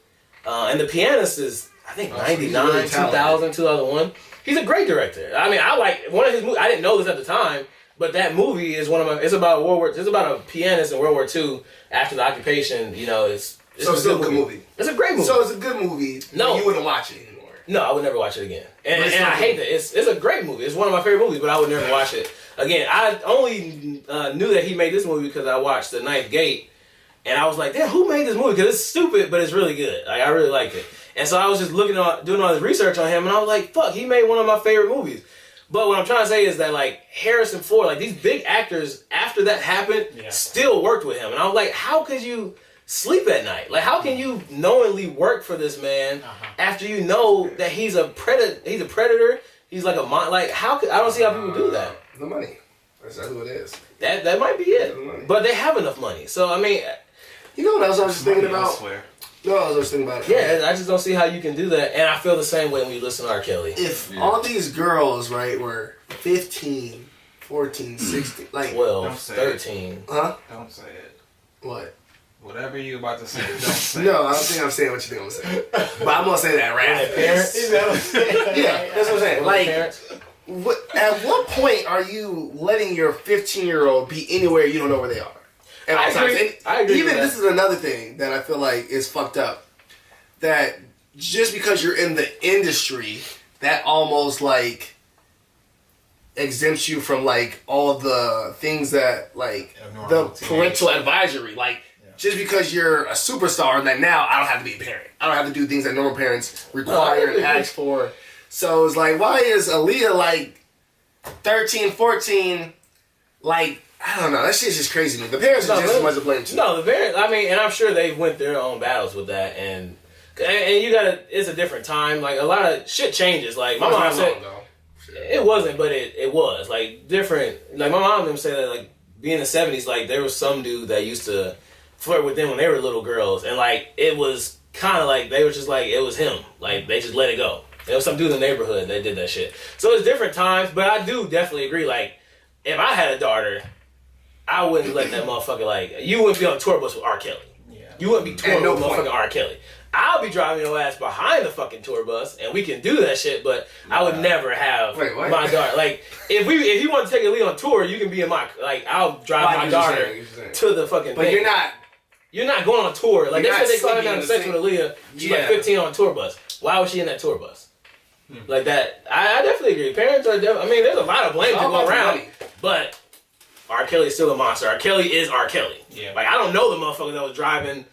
and the pianist is I think so he's 99, really 2000, 2001. He's a great director. I mean, I like one of his movies. I didn't know this at the time, but that movie is one of my. It's about It's about a pianist in World War II after the occupation. It's So it's still a good movie. It's a great movie. So it's a good movie. No. You wouldn't watch it anymore. No, I would never watch it again. And But it's I not hate good. that. It's a great movie. It's one of my favorite movies, but I would never watch it again. I only knew that he made this movie because I watched The Ninth Gate, and I was like, damn, who made this movie? Because it's stupid, but it's really good. Like, I really like it. And so I was just doing all this research on him, and I was like, fuck, he made one of my favorite movies. But what I'm trying to say is that, like, Harrison Ford, like, these big actors, after that happened, still worked with him. And I was like, how could you sleep at night? Like, how can you knowingly work for this man after you know that he's a predator? He's like like, I don't see how people do that. The money. That's who it is. That might be it. Money. But they have enough money. So, I mean, You know what else I was thinking Money about? elsewhere. No, I was just thinking about it. yeah, I just don't see how you can do that. And I feel the same way when you listen to R. Kelly. If all these girls, right, were 15, 14, 16, like, 12, Don't say 13. huh? Don't say it. What? Whatever you about to say, don't say No, it. I don't think I'm saying what you think I'm saying. But I'm gonna say that right Their after parents? this. Yeah, that's what I'm saying. Like, Parents? at what point are you letting your 15-year-old be anywhere you don't know where they are? At all I times. agree. And I agree even with this is another thing that I feel like is fucked up. That just because you're in the industry, that almost like exempts you from like all the things that like the Normal parental advisory. Like just because you're a superstar, that now I don't have to be a parent. I don't have to do things that normal parents require and ask for. So it's like, why is Aaliyah like 13, 14, like, I don't know. That shit's just crazy to me. The parents are just as much to blame too. No, the parents. I mean, and I'm sure they went their own battles with that, and you gotta. It's a different time. Like a lot of shit changes. Like my mom said, it wasn't, but it was like different. Like my mom them say that like being in the 70s, like there was some dude that used to flirt with them when they were little girls, and like it was kind of like they were just like it was him. Like they just let it go. There was some dude in the neighborhood that did that shit. So it's different times, but I do definitely agree. Like if I had a daughter, I wouldn't let that motherfucker, like, you wouldn't be on a tour bus with R. Kelly. Yeah. You wouldn't be touring no with motherfucking R. Kelly. I'll be driving your ass behind the fucking tour bus, and we can do that shit, but I would never have Wait, what? my daughter. Like, if you want to take a lead on tour, you can be in my, like, I'll drive my daughter to the fucking But thing. you're not going on a tour. Like, they you're said not they caught her sleeping down in to the sex same- with Aaliyah. She's like Yeah. 15 on a tour bus. Why was she in that tour bus? Like that, I definitely agree. Parents are I mean, there's a lot of blame to all go about the around, money. but R. Kelly is still a monster. R. Kelly is R. Kelly. Yeah. Like, I don't know the motherfucker that was driving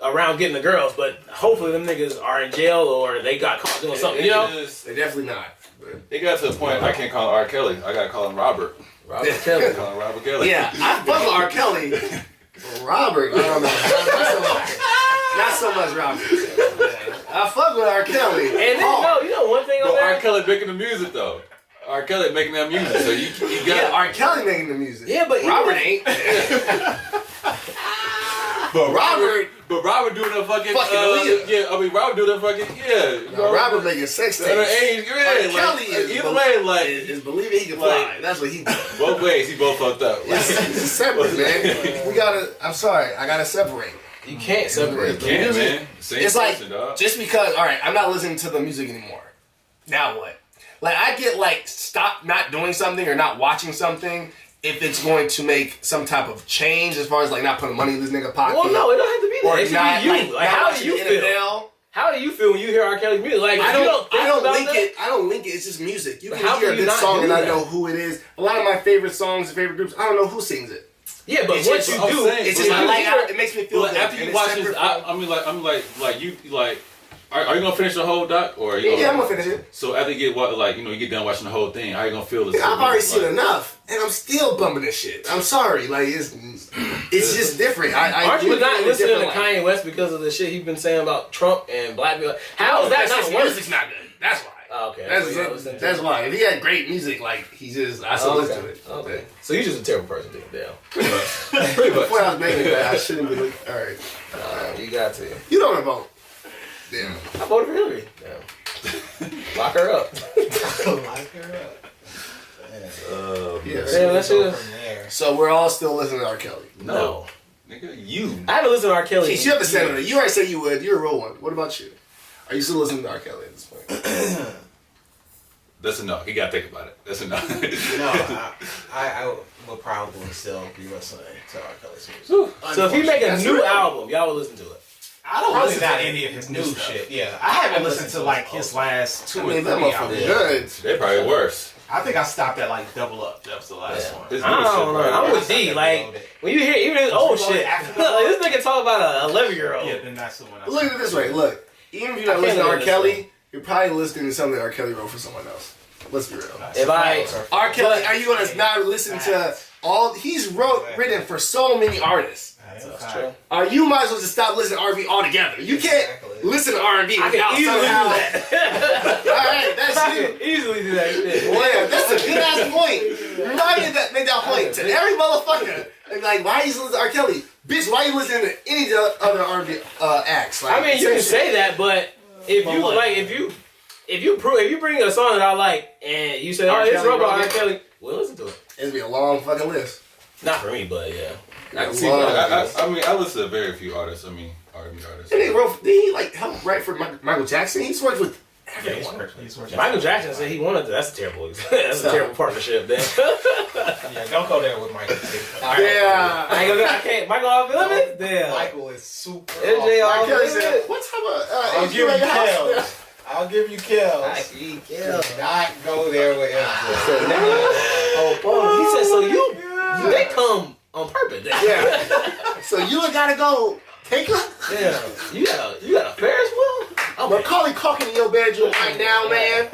around getting the girls, but hopefully them niggas are in jail or they got caught doing something, you know? They're definitely not. It got to the point I can't call him R. Kelly. I gotta call him Robert. Robert Kelly. I call him Robert Kelly. Yeah, I fuck with R. Kelly. Robert, I don't know. Not so much Robert. I fuck with R. Kelly. And then, you know one thing on But R. there? Kelly making the music though. R. Kelly making that music, so you Yeah, got. R. Kelly making the music. Yeah, but Robert even- ain't. But Robert- Robert doing a fucking. Fucking Aaliyah. Yeah, I mean Robert doing a fucking Robert making sex At an tapes. age, R. yeah, Kelly like, is either way, like is believing he can fly. That's what he does. both ways, he both fucked up. It's separate, man. We gotta. I'm sorry. I gotta separate. You can't separate them. Can't, man. Same It's like person, dog. just because. All right, I'm not listening to the music anymore. Now what? Like I get like stop not doing something or not watching something if it's going to make some type of change as far as like not putting money in this nigga pocket. Well, no, it don't have to be that. Or It should not be you. like, Like, not how do watching you the feel? NFL. How do you feel when you hear R. Kelly's music? Like, I you don't. think I don't about link that? it. I don't link it. It's just music. You But can how hear can a you good not song do and I that? know who it is. A lot of my favorite songs and favorite groups, I don't know who sings it. Yeah, but It's once just- you I'm do, saying, It's But just like, like you hear- it makes me feel But good. after and you it's watch separate this, from- I'm like you like Are you gonna finish the whole doc, or are you Yeah, I'm gonna finish it. So after you get you get done watching the whole thing, how are you gonna feel? I've already seen enough, and I'm still bumming this shit. I'm sorry, like it's just different. Aren't you look at not it in a listening to different light. Kanye West because of the shit he's been saying about Trump and black people? How is that That's not his worse? music's not good. That's why. Oh, okay. So you don't listen to That's it. why. If he had great music, like I still listen to it. Okay. So you're just a terrible person, dude. Damn. Pretty much. Before I was making that, I shouldn't be looking. All right. You got to. You don't want to vote. Damn. I voted for Hillary. Damn. Lock her up. Lock her up. Yeah. Damn, So, that shit. From there. so we're all still listening to R. Kelly. No. Nigga, you. I haven't listened to R. Kelly. Keith, you have to stand on it. You already said you would. You're a real one. What about you? Are you still listening to R. Kelly at this point? That's enough. You gotta think about it. That's enough. No, I will probably still be listening to R. Kelly's music. So if he make a That's new real. album, y'all will listen to it. I don't Probably listen to not any of his new stuff. shit. Yeah, I haven't haven't listened to listened like to his his last two I or mean, that three motherfucker albums. good. They're probably worse. I think I stopped at like Double Up. That was the last Yeah. one. His I new shit don't know. probably I'm worse. with D. Like, when you hear even his old you go shit, after like, this nigga talk about a 11-year-old. Yeah, then that's the one. Look at it this way. Look, even if you're I not can't listening to R. listen to Kelly, you're probably listening to something R. Kelly wrote for someone else. Let's be real. If I, R. Kelly, are you gonna not listen to all? He's written for so many artists. that's true. You might as well just stop listening to R&B altogether. You can't Exactly. listen to R&B I without can easily do somehow. that. All right, that's I you. can easily do that shit. Boy, that's a good ass point. Remind me of that. Make that point to every motherfucker. Like, why are you listening to R. Kelly? Bitch, why are you listening to any other R&B acts? Like, I mean, you same can shit. say that, but if you what? like, if you bring a song that I like and you say, R. oh, it's Kelly wrote by wrote R. it. Kelly, we'll listen to it. It'd be a long fucking list. Not for me, but yeah. I See, love I mean, I listen to very few artists. I mean, R&B artists. And he like helped write for Michael Jackson. He's worked with everyone. He's working. Michael Jackson said he wanted to. That's a terrible. That's a terrible partnership. Then. Yeah, don't go there with Michael. Yeah. I can't. Michael off limits. Damn. Michael is super. MJ off. off Kelly said, limits. "What type of I'll give you kills. I'll give you kills. Yeah. Do not go there with MJ. So now, he said, so you they come on purpose. Yeah. So you gotta go take her. Yeah. You got a Ferris wheel? Macaulay Culkin in your bedroom right now, man.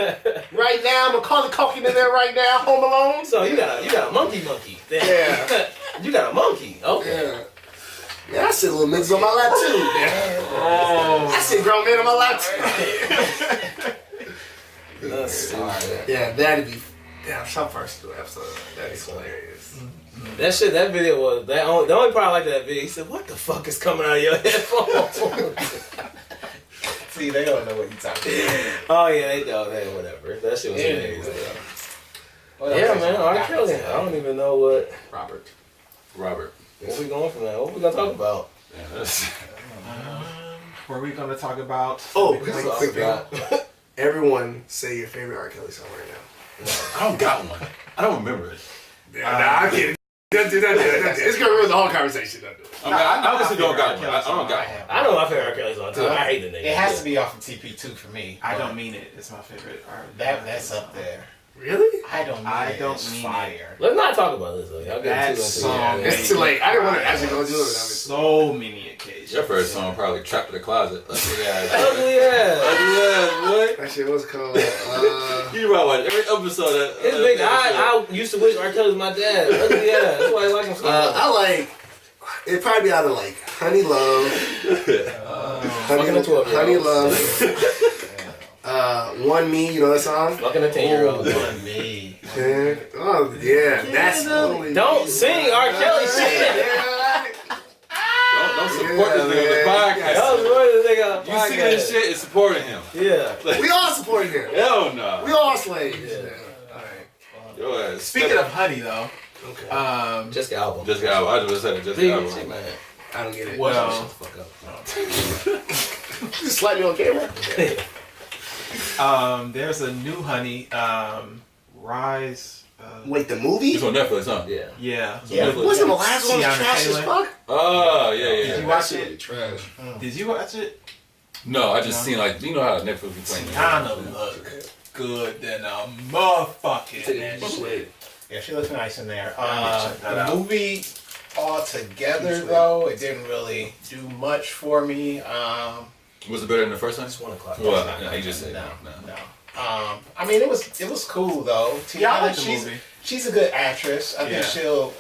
Right now, Macaulay Culkin in there right now, Home Alone. So you got a monkey. Damn. Yeah. You got a monkey. Okay. Yeah. Yeah, I see little niggas on my lap too. Yeah. I see grown men on my lap too. That's stupid. Yeah, that'd be. Damn, some first episode. That'd be hilarious. That video was the only part I liked of that video. He said, "What the fuck is coming out of your headphones?" See, they don't know what you're talking about. Oh yeah, they know. Hey, whatever. That shit was hilarious. What else Yeah, is man. on R. the Kelly. docket I don't even know what. Robert. Where we going from there? What we gonna talk about? Yeah, that's, Were we gonna talk about? Oh, We quick, talk quick about- thing. Everyone say your favorite R. Kelly song right now. I don't got one. I don't remember it. Yeah, nah, I'm kidding. Don't do that. It's gonna ruin the whole conversation. Don't do it. I mean, I honestly don't got one. I I don't got one. I know my favorite R. Kelly song too. I hate the nigga. It has to be off of TP2 for me. I but don't mean it. It's my favorite. That's up there. Really? I don't mean I it. don't It's mean fire. Let's not talk about this though. Y'all That get too into song it. It's too late. I didn't want to actually go do it. So many occasions. Your first song probably Trapped in the Closet. Yeah. Ugly ass. What? That shit was called. You probably watch every episode of His big. I used to wish R. Kelly was my dad. Ugly ass. That's why I like him so much. I like. It'd probably be out of like Honey Love, Fucking a 12-year-old. Honey Love, One Me. You know that song? Fucking a 10-year-old. On me. Yeah. Oh yeah, that's only. Don't sing R. Kelly shit. Yeah. Don't support this nigga on the podcast. That was really the nigga on the You singing this podcast. shit is supporting him. Yeah. We all supporting him. Hell no. We all slaves. Yeah. Your ass. Speaking of honey, though, Okay. Just the album. Just got I just said it. Just Big got shit, man. I don't get it. well, Shut the fuck up. You just slap me on camera. there's a new honey, Rise. Wait, the movie? It's on Netflix, huh? Yeah. Yeah. Yeah. Wasn't the last one Tiana trash as Taylor. fuck? Oh, yeah, Did yeah. you watch That shit it? Trash. Did you watch it? No, I just seen like you know how Netflix be playing. Tiana look good than a motherfucking that shit. Shit. Yeah, she looks nice in there. check that The out. movie altogether, though, it didn't really do much for me. Was it better than the first one? It's 1 o'clock. Well, no, he just said No, no. no. I mean, it was cool though. Yeah, I like Tiana, the movie. she's a good actress. I Yeah. think she'll,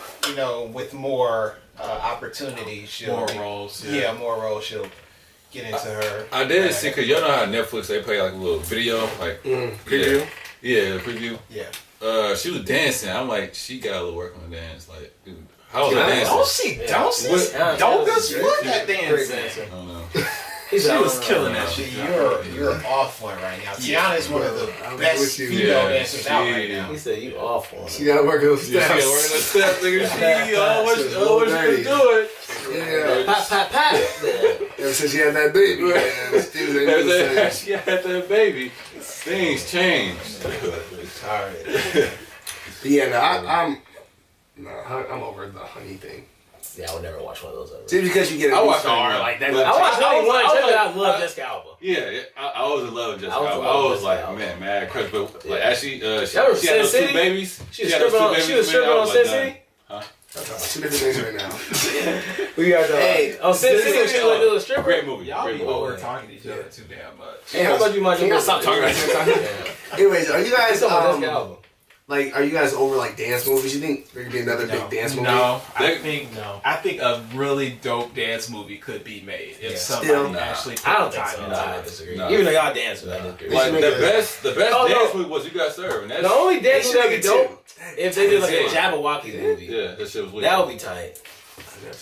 with more opportunity, she'll More roles, yeah. Yeah, more roles. She'll get into her. I did see, because y'all know how Netflix, they play like a little video, like Preview. Yeah, preview. Yeah. She was dancing. I'm like, she got a little work on the dance. Like, dude, how was Yeah, her Don't dancing? she? Don't she? Yeah, Don't yeah, just yeah. look at Great dancing. dancer. I don't know. He She said, was killing that. that shit. You're off one right now. Tiana is one of the I'm best with you. female Yeah, dancers out right she- now. He said you off one. She gotta work those Yeah, steps. she got working the steps, nigga. She always She's a little she dirty. can do it. Yeah. Pat, pat, pat. Yeah. Ever since she had that baby, man, things ain't been the same. She had that baby. Things changed. Retarded. But yeah, no, I'm over the honey thing. Yeah, I would never watch one of those ever. Just because you get a I new watched star all like that. but- I watched I only was- one. I was Check it like- out. I love Jessica Alba. Yeah, I was in love with Jessica. I was in Alba. love I with was like, Jessica man, mad crush. But like, as she That was had those Sin two City? babies. She was had those stripping two on. babies She was with me, stripping I on was Sin like, City. Two different things right now. We got Hey, on Sin this City. is- She was like a little stripper. Great movie. Y'all Great be movie. over talking to each other too damn much. Hey, How about you mind can your y'all stop talking right Yeah. Anyways, are you guys It's on Jessica Alba. like are you guys over like dance movies? You think there could be another big dance movie? No, They- I think a really dope dance movie could be made if Yeah. somebody Still, actually put I don't the think time so. into I it. disagree. No. Even though y'all dancers, I disagree. Like make the a- best Oh, dance no. movie was You Got Served. And that's, The only They dance should movie that'd make be it dope if they did like a Yeah. Jabberwocky movie. yeah, that shit was weird. That would be tight. That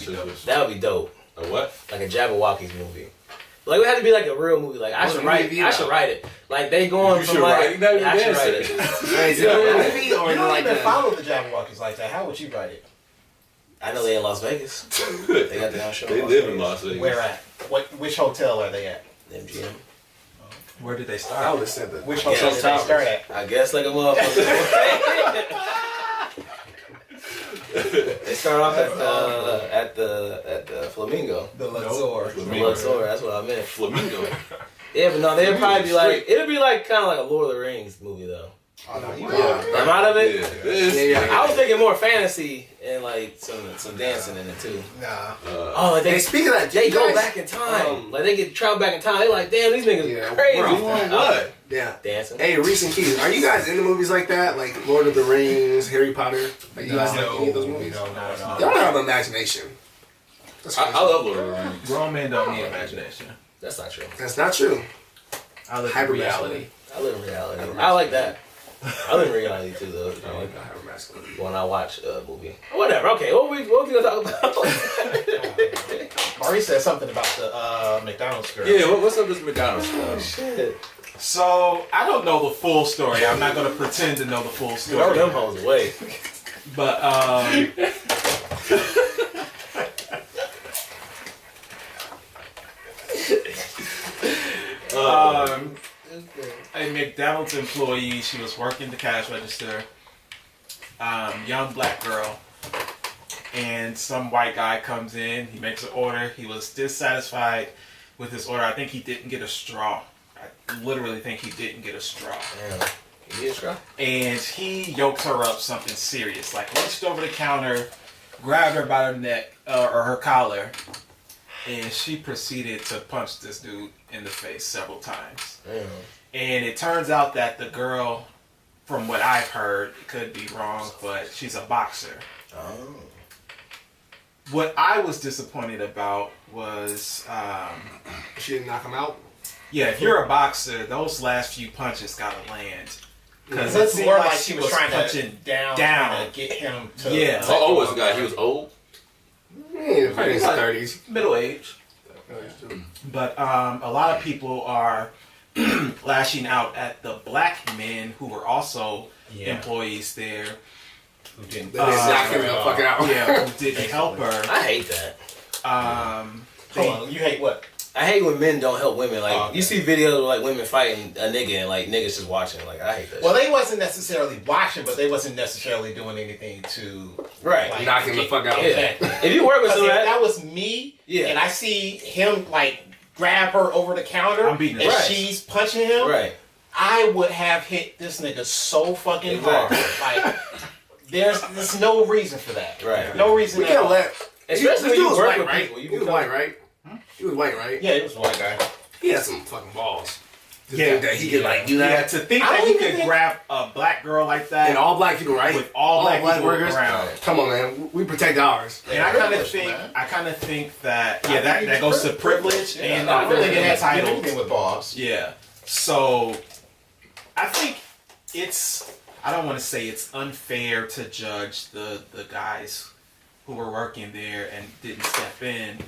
shit was- That would be dope. A what? Like a Jabberwockies movie. Like it had to be like a real movie. Like I What should movie write. be I about? should write it. Like they going You from should like. write it. Not even I should dance write it. it. Hey, is it a real movie or You is it don't like even a follow the Jabberwockies like that. How would you write it? I know they in Las Vegas. They got their own show. They live in Las Vegas. Where at? Which hotel are they at? MGM. Where did they I start? would have said that. Which Yeah, hotel did they Towers. start at? I guess like a motherfucker. They start off at the Flamingo. The Luxor. The Luxor, that's what I meant. Flamingo. Yeah, but no, they'd Flamingo probably be like, straight. it'd be like kind of like a Lord of the Rings movie though. Oh, no, you Yeah. Am I out of it? Yeah. I was thinking more fantasy and like some dancing in it too. Nah. Oh, like Hey, they speaking of that, they you go guys- back in time. Like they get travel back in time. They like, damn, these niggas Yeah, crazy. we're off Doing what? Yeah. Dancing. Hey, Reese and Keith, are you guys into movies like that? Like Lord of the Rings, Harry Potter? Like you guys like any of those movies? No, not at all. Y'all don't have imagination. That's, I love Lord of the Rings. Grown men don't need imagination. That's not true. That's not true. I live in Hyper reality. I live in reality. I like that. I live in reality too, though. You know, when I watch a movie. Whatever. Okay. What we gonna talk about? Maurice said something about the McDonald's girl. Yeah, what's up with this McDonald's stuff? Shit. So I don't know the full story. I'm not gonna pretend to know the full Throw them story. hoes away. But a McDonald's employee, she was working the cash register, young black girl, and some white guy comes in, he makes an order, he was dissatisfied with his order. I think he didn't get a straw. I literally think he didn't get a straw. Damn. You get a straw? And he yoked her up something serious, like reached over the counter, grabbed her by her neck or her collar, and she proceeded to punch this dude in the face several times. Damn. And it turns out that the girl, from what I've heard, it could be wrong, but she's a boxer. Oh. What I was disappointed about was, She didn't knock him out. yeah, if you're a boxer, those last few punches gotta land. Because It's more like she was trying punching to down to get him to. Yeah. to How old was the guy? He was old? Yeah, probably in his 30s. middle age. But a lot of people are lashing out at the black men who were also Yeah. employees there. Who didn't? They didn't knock him the fuck out. Yeah, who didn't help her. I hate that. Hold on, you hate what? I hate when men don't help women. Like Oh, okay. you see videos of like women fighting a nigga and like niggas just watching. Like I hate that. Well, they wasn't necessarily watching, but they wasn't necessarily doing anything to Right. like, Knock him the fuck out. Yeah. Exactly. If you work with Because if somebody, that was me, Yeah. and I see him like grab her over the counter, I'm beating and her. Right. she's punching him, right? I would have hit this nigga so fucking Exactly. hard. Like, there's no reason for that. Right. No reason We at can't all. let. Especially when This you dude's work white, with right? people. He You was become, white, right? He was white, right? Yeah, he was a white guy. He had some fucking balls. To Yeah. think that he could like do Yeah, that. to think I that don't you even could think- grab a black girl like that And all black people, right? with all black people workers. around. Come on, man. We protect ours. And I kind of Privilege, think, man. that that goes to privilege and I really being didn't have to do entitled. anything with boss. Yeah. So I think I don't want to say it's unfair to judge the guys who were working there and didn't step in.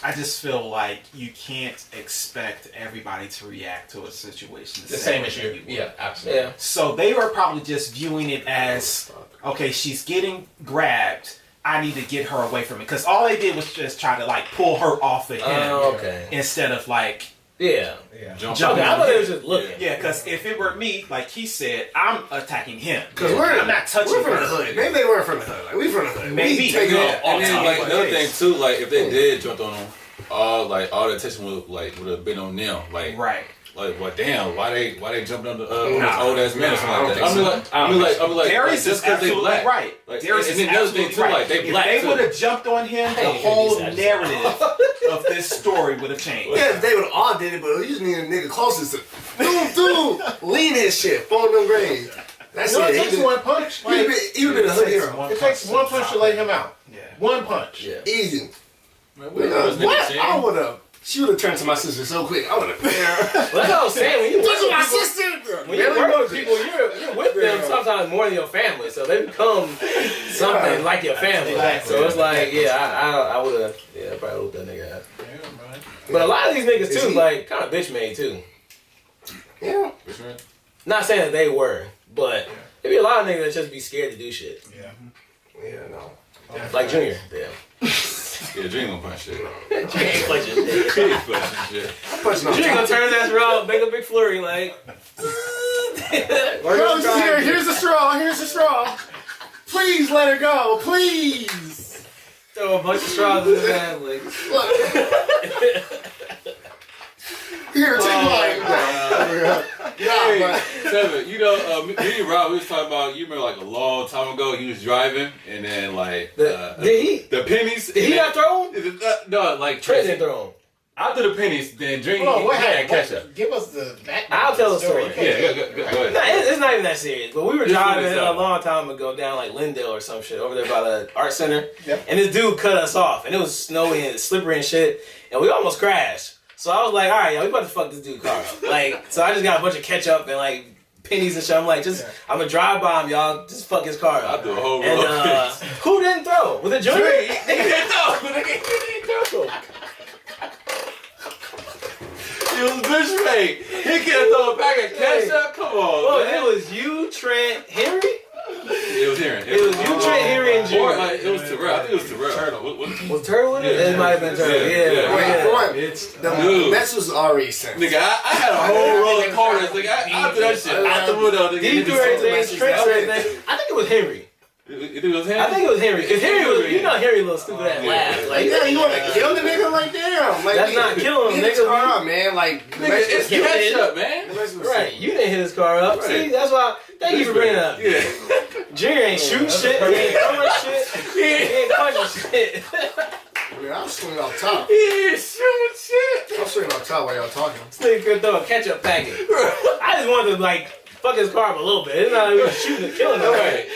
I just feel like you can't expect everybody to react to a situation The same way as that you. would. Yeah, absolutely. Yeah. So they were probably just viewing it as, okay, she's getting grabbed. I need to get her away from it. Because all they did was just try to like pull her off of him Oh, okay. instead of like, Yeah. Yeah. Jump Jump Okay, I on thought him. they was just looking. Yeah, because if it were me, like he said, I'm attacking him. Because I'm not touching we're from her. the hood. Maybe they weren't from the hood. Like, we from the hood. Maybe. We take it Yeah. all And then time. like Like another this. thing too, like if they did jump on them, all the attention would have been on them. Like Right. Like, well, damn, why they jumping on the Nah. old ass man or something Nah, I like don't that? think I mean, like, Darius just is because they absolutely black, right. Like, Darius and is then the other thing absolutely too, right. like they black If they too. would have jumped on him, the Hey, whole he's narrative of this story would have changed. Yeah, if they would all did it, but we just need a nigga closest to lean his shit, phone them grave. That's You know, it it. takes one punch. He would've been a hood hero. It takes one punch to lay him out. Yeah. One punch. Yeah. Easy. Man, what was nigga What? saying? I would have. She would have turned to my sister so quick. I would have. Well, that's what I was saying. When you This is my work with people, sister. when you work with people, you're with them sometimes more than your family. So they become something like your family. Exactly. So it's like, yeah, I would have, I probably whooped that nigga out. Yeah, man. But a lot of these niggas Is too, he- like, kind of bitch made too. Yeah. Which one? Not saying that they were, but there be a lot of niggas that just be scared to do shit. Yeah. Yeah. No. Like Junior. Yeah. Yeah, Dream gonna punch shit. Junior ain't punching shit. He punching shit. Punching on Junior gonna turn his ass around, make a big flurry, like. Here's the straw. Here's the straw. Please let her go. Please. Throw a bunch of straws in his ass, like. Here, take mine. Hey, Nah, Tevin, you know, me and Rob, we was talking about, you remember like a long time ago, he was driving, and then like, Did the pennies. he and not throw him? no, like, Trent didn't throw him. after the pennies, then Dream, Hold on, what he had happened? catch up. Give us the background. I'll tell the story. You can't- Yeah, go ahead. No, it's not even that serious. But we were This one driving is a up. long time ago down like Lindale or some shit over there by the art center. Yep. And this dude cut us off, and it was snowy and slippery and shit, and we almost crashed. So I was like, all right, yo, we about to fuck this dude car up. Like, so I just got a bunch of ketchup and like pennies and shit. I'm like, I'm gonna drive by him, y'all. Just fuck his car I up. threw a whole And row of pennies. who didn't throw? Was it Junior? He didn't throw. He was bitch made. He can't throw a pack of ketchup. Come on, Well, man. it was you, Trent, Henry. It was Aaron. It was you, Trent, Henry, and Or Junior. it was Terrell. I think it was Terrell. What? Was Turtle with it? Yeah. It might have been Turtle. Yeah. Yeah. Yeah. Wait, yeah. for one, It's the Dude. mess was already sent. Nigga, I had a whole roll of quarters. Nigga, I threw that shit out the window. Nigga, He threw everything, Trent threw everything. I think it was Henry. You think it was him? I think it was Henry. If Henry was, you know, Henry little stupid ass Yeah. laugh. Like, Yeah, you want to kill the nigga? Like, damn. Like, That's not killing him, Hit his nigga. car up, man. Like, the Nigga, mess it's was sent. ketchup, man. The mess was right, sent. you didn't hit his car up. Right. See, that's why. Thank you for bringing it up. Yeah. Junior ain't shooting shit. He ain't throwing shit. He ain't punching shit. I mean, I was swinging off top. Yeah, shooting shit. I was swinging off top while y'all talking. This nigga could throw a ketchup packet. I just wanted to like fuck his car up a little bit. It's not even shooting and killing him. Right.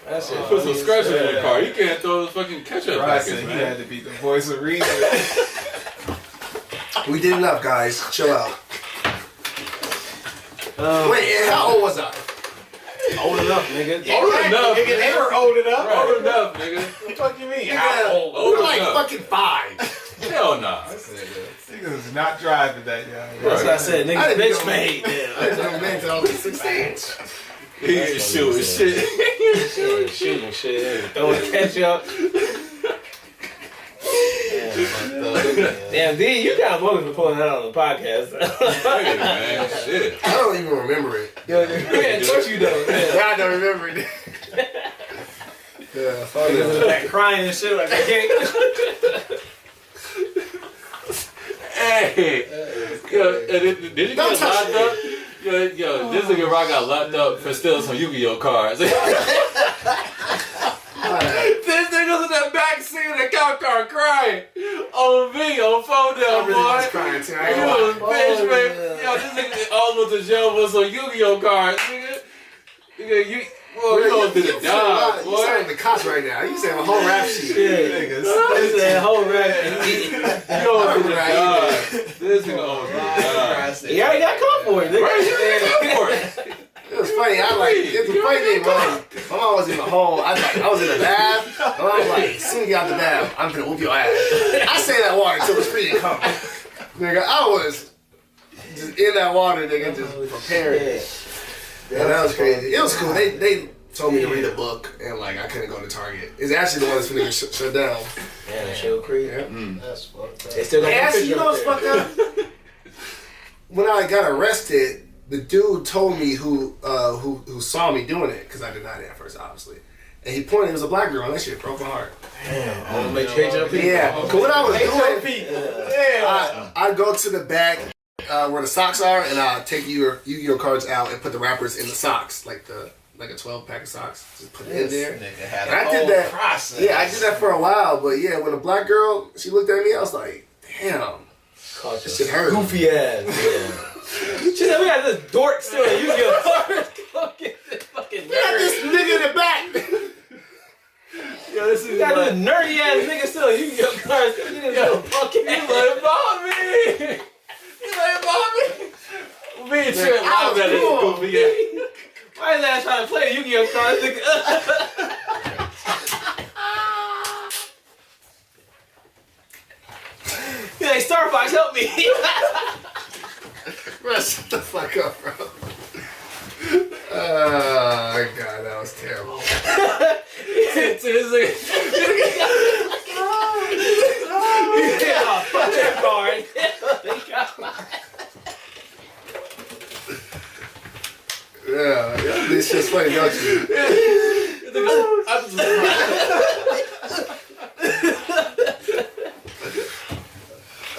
That shit. Put some scratches in the car. You can't throw the fucking ketchup Right, packets, so he man. had to be the voice of reason. We did enough, guys. Chill out. Wait, and how old was I? Old enough, nigga. Old enough, Nigga, they were old enough. Old enough, nigga. What the fuck you mean? Nigga, old? we were like enough. fucking 5. Hell nah. Nigga was not driving that young. That's what I said. I Nigga, didn't bitch know. made. I Yeah. didn't know man until I was 16. He ain't shooting shit. Shooting shit. Throwing ketchup. Damn, D, you got bogus for pulling that on the podcast. Hey, man. Shit. I don't even remember it. Yeah, of course you don't. Yeah. I don't remember it. Yeah, fuck Niggas in the it. back crying and shit like I can't. Hey. Yo, did you get Don't touch locked up? Yo, this nigga Rock got locked up for stealing some Yu-Gi-Oh cards. This nigga's in that back seat of the cop car crying. On me, on phone I down, really was boy. crying too. I ain't You gonna was lie. bitch, man. Yo, this nigga almost to jail for some Yu-Gi-Oh cards, nigga. Nigga, you, boy, you almost to the You dog, saying boy. the cops right now. You saying a whole rap sheet. Yeah, that whole rap. You almost to the dog. This nigga almost to the dog. He already got caught for it. Nigga. Right, you nigga for it. It was funny. It's a funny thing, man. My mom was in the home. I was in the bath. My mom was like, as soon as you get out the bath, I'm gonna whoop your ass. I say that water until the street come. Nigga, I was just in that water, nigga, just preparing. Yeah, that was crazy. It was cool. They told me to read a book, and like I couldn't go to Target. It's actually the one that's gonna get shut down. Yeah, that shit was crazy. Yeah. That's fucked up. They still got Hey, that actually, picture you know up what's there. fucked up? When I got arrested, the dude told me who saw me doing it, because I denied it at first, obviously. And he pointed, it was a black girl, and that shit broke my heart. I'm gonna make HLP. Yeah, because what I was doing, Yeah. I'd go to the back where the socks are, and I'd take your Yu-Gi-Oh cards out and put the wrappers in the socks, like a 12-pack of socks. Just put it in there. Nigga had And I a did whole that. process. Yeah, I did that for a while, but yeah, when a black girl, she looked at me, I was like, damn. Caught That shit hurt. Goofy ass. Yeah. She said we got this dork still in Yu-Gi-Oh cards. Fucking We got nerd. this nigga in the back. Yo, this is got this nerdy ass nigga still in Yu-Gi-Oh cards. Look at this little punk ass. You let it bother me. You let it bother me. Me and Trent I laughed was at this cool. goofy ass. Why is that trying to play Yu-Gi-Oh cards? Nigga? He's like, Starfox, help me. Bro, shut the fuck up, bro. Oh, God, that was terrible. Yeah, fuck that card. Yeah, this shit's funny, don't you?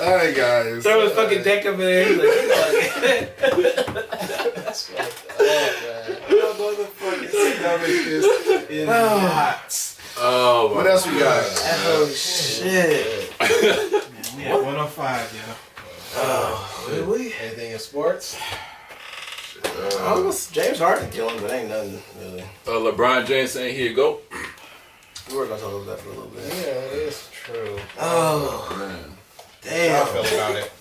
All right, guys. Throw his fucking deck up in there. He's like, That's fucked up, man. Oh my What else we got? oh shit. We at 105, yo. Really? Anything in sports? Almost James Harden killing, but ain't nothing really. LeBron James saying here you go. We were gonna talk about that for a little Yeah, bit. it is true. Oh Man. How I damn. feel about it?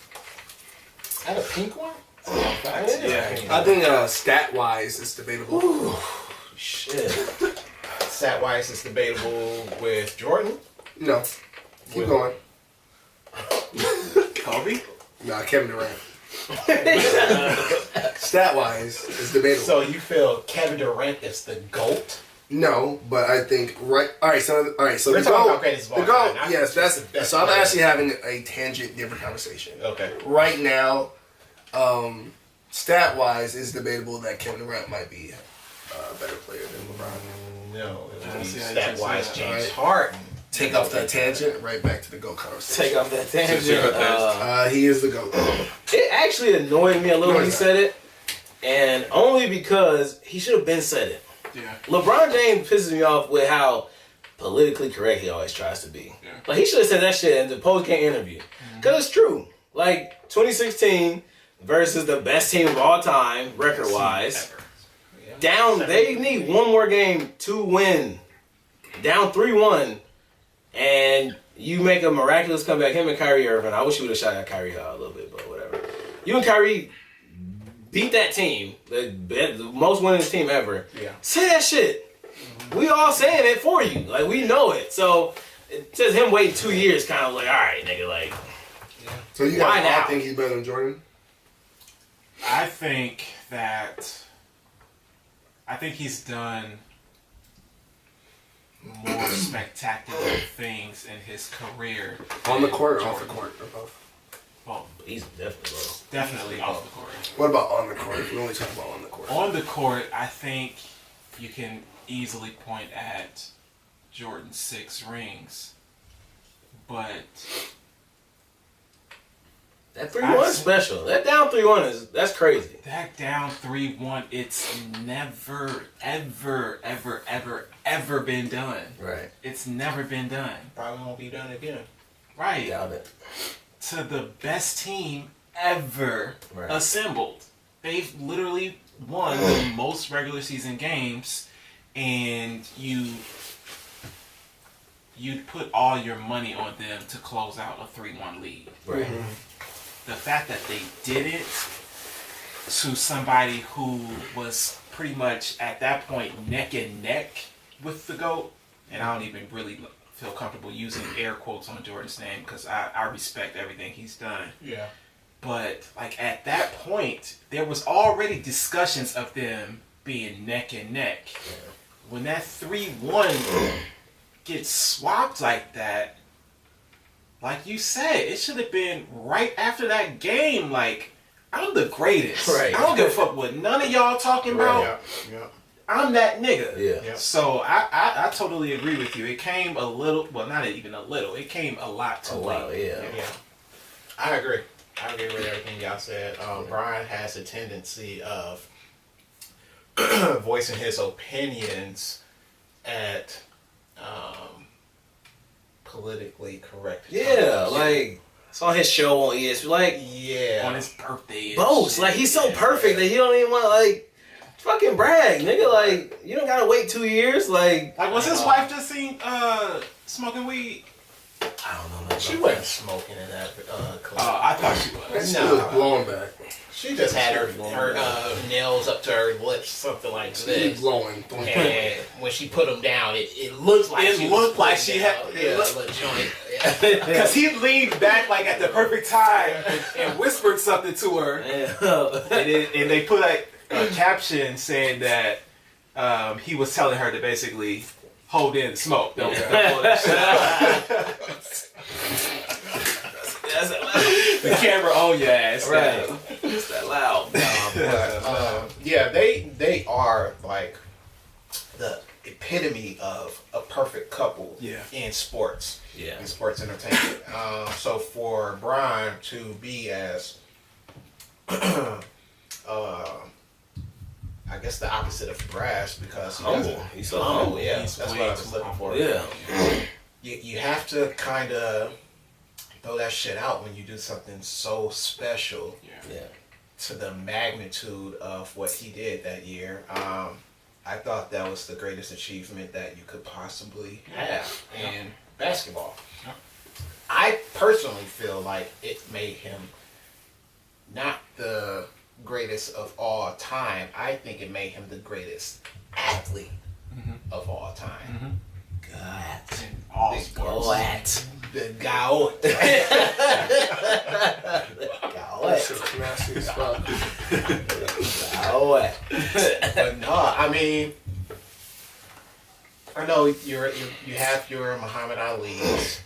Is that a pink one? Yeah. I think stat-wise, it's debatable. Shit. Stat wise, it's debatable with Jordan. No. Keep going. Kobe? Nah, Kevin Durant. Stat-wise, it's debatable. So you feel Kevin Durant is the GOAT? No, but I think All right. So We're the talking goal. about greatest of The all goal. time, not Yes, just the best so. I'm player. actually having a tangent, different conversation. Okay. Right now, stat-wise, it's debatable that Kevin Durant might be a better player than LeBron. No, it I would be see how you stat can wise say James that. Right. Harden. Take off that tangent, right back to the GOAT conversation. Take off that tangent. He is the GOAT. It actually annoyed me a little No, when he it's said it, and only because he should have been said it. Yeah. LeBron James pisses me off with how politically correct he always tries to be. Yeah. Like, he should have said that shit in the post-game interview. Because it's true. Like, 2016 versus the best team of all time, record-wise. Down, they need one more game to win. Down 3-1. And you make a miraculous comeback. Him and Kyrie Irving. I wish you would have shot at Kyrie a little bit, but whatever. You and Kyrie beat that team. The most winningest team ever. Yeah. Say that shit. We all saying it for you. Like, we know it. So, it says him waiting 2 years kind of like, all right, nigga, like. So you Why guys all now? think he's better than Jordan? I think he's done more spectacular things in his career. On the than court or off the Jordan. court? Or both? Well, He's definitely low. definitely off the court. What about on the court? If we only talk about on the court. On the court, I think you can easily point at Jordan's 6 rings. But That 3-1 special. That down 3-1 that's crazy. that down 3-1, it's never, ever, ever, ever, ever been done. Right. It's never been done. Probably won't be done again. Right. Doubt it. To the best team ever Right. assembled. They've literally won the most regular season games, and you put all your money on them to close out a 3-1 lead. Right. The fact that they did it to somebody who was pretty much at that point neck and neck with the GOAT, and I don't even really feel comfortable using air quotes on Jordan's name because I respect everything he's done. Yeah. But like at that point, there was already discussions of them being neck and neck. When that 3-1 gets swapped like that, like you said, it should have been right after that game. Like, I'm the greatest. Right. I don't give a fuck what none of y'all talking about. Yeah. Yeah. I'm that nigga. Yeah. Yeah. So I totally agree with you. It came a little, well, not even a little. It came a lot too Oh, late. wow, yeah. Yeah. I agree. I agree with everything y'all said. Brian has a tendency of voicing his opinions at politically correct Yeah, times. like it's on his show on ESPN. Like Yeah. On his birthday. and boast. shit. Like he's so perfect that he don't even want to like fucking brag, nigga. Like you don't gotta wait 2 years. Like Like, was his wife just seen smoking weed? I don't know. Man. She wasn't smoking in that club. Oh, I thought she was. She was blowing back. She just had her nails up to her lips, something like She was this. blowing. And when she put them down, it looked like It she looked was like putting she down, had- it yeah, looked- a joint. Yeah. Because he leaned back like at the perfect time and whispered something to her. And they put a caption saying that he was telling her to basically hold in the smoke. Don't pull that shit out. The camera on your ass. Right. It's that loud. Yeah, they are like the epitome of a perfect couple Yeah. in sports. Yeah. In sports entertainment. So for Brian to be as I guess the opposite of brash because he Humble. doesn't- He's so humble. Yeah, He's that's way what I was too looking for. Yeah. You have to kind of throw that shit out when you do something so special Yeah. to the magnitude of what he did that year. I thought that was the greatest achievement that you could possibly have in basketball. Yeah. I personally feel like it made him not the greatest of all time. I think it made him the greatest athlete of all time. God. In all Big sports. What? The goat. That's a nasty spot. What? But no, I mean, I know you have your Muhammad Ali's,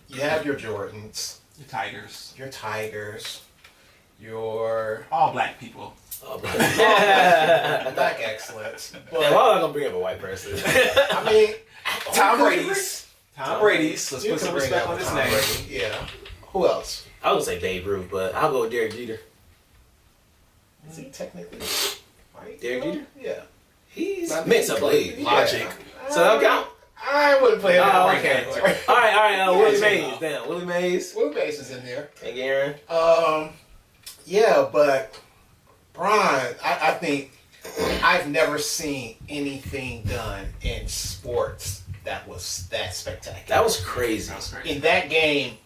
you have your Jordans, The Tigers. your Tigers, your All black people. Oh, black excellence. Man, But why am I gonna bring up a white person? I mean, Tom who could Brady's. Tom Brady's. Let's you put can some bring respect up on his Tom name. Brady, yeah. Who else? I would say Babe Ruth, but I'll go with Derek Jeter. Is he technically white? Derek Jeter? Yeah. He's mixed up league. Logic. So that'll count. I wouldn't play him in Oh, that okay. category. All right. Willie Yeah, Mays. so- Damn, Willie Mays. Will Bass is in there. And Aaron. Yeah, but Brian, I think I've never seen anything done in sports that was that spectacular. That was crazy. That was great. In that game,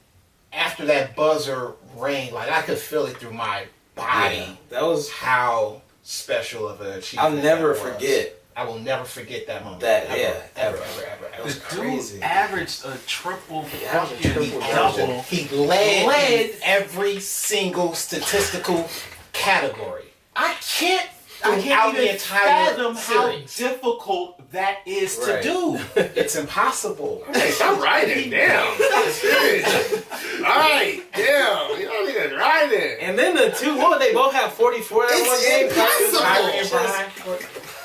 after that buzzer rang, like I could feel it through my body. Yeah, that was. How special of an I'll achievement never that was. forget I will never forget that moment. that. Ever, Yeah, ever, ever. ever, ever. That ever. was The crazy. dude averaged a triple averaged a fucking triple double. He led every single statistical category. I can't I can't the even entire fathom how series. difficult that is Right. to do. It's impossible. Hey, stop writing. Damn. Serious. All right. Damn. You don't even write it. And then the two, what would they both have 44 that one game? impossible. Kyrie and Brian.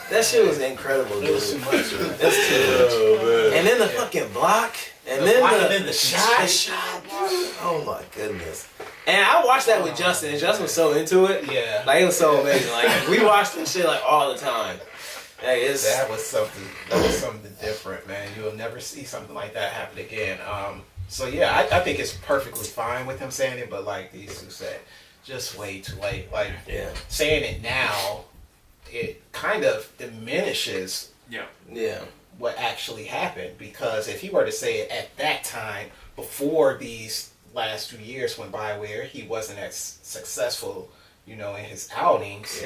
That shit was incredible, dude. It was too much. That's too much. And then the fucking block. And then block the, and then the shot. The shot. Oh my goodness. And I watched that with Justin, and Justin was so into it. Yeah. Like, it was so amazing. Like, we watched this shit, like, all the time. Hey, it's That was something different, man. You'll never see something like that happen again. So yeah, I think it's perfectly fine with him saying it, but like these two said, just way too late. Like yeah, saying it now, it kind of diminishes yeah. what actually happened, because if he were to say it at that time, before these last 2 years went by where he wasn't as successful, in his outings,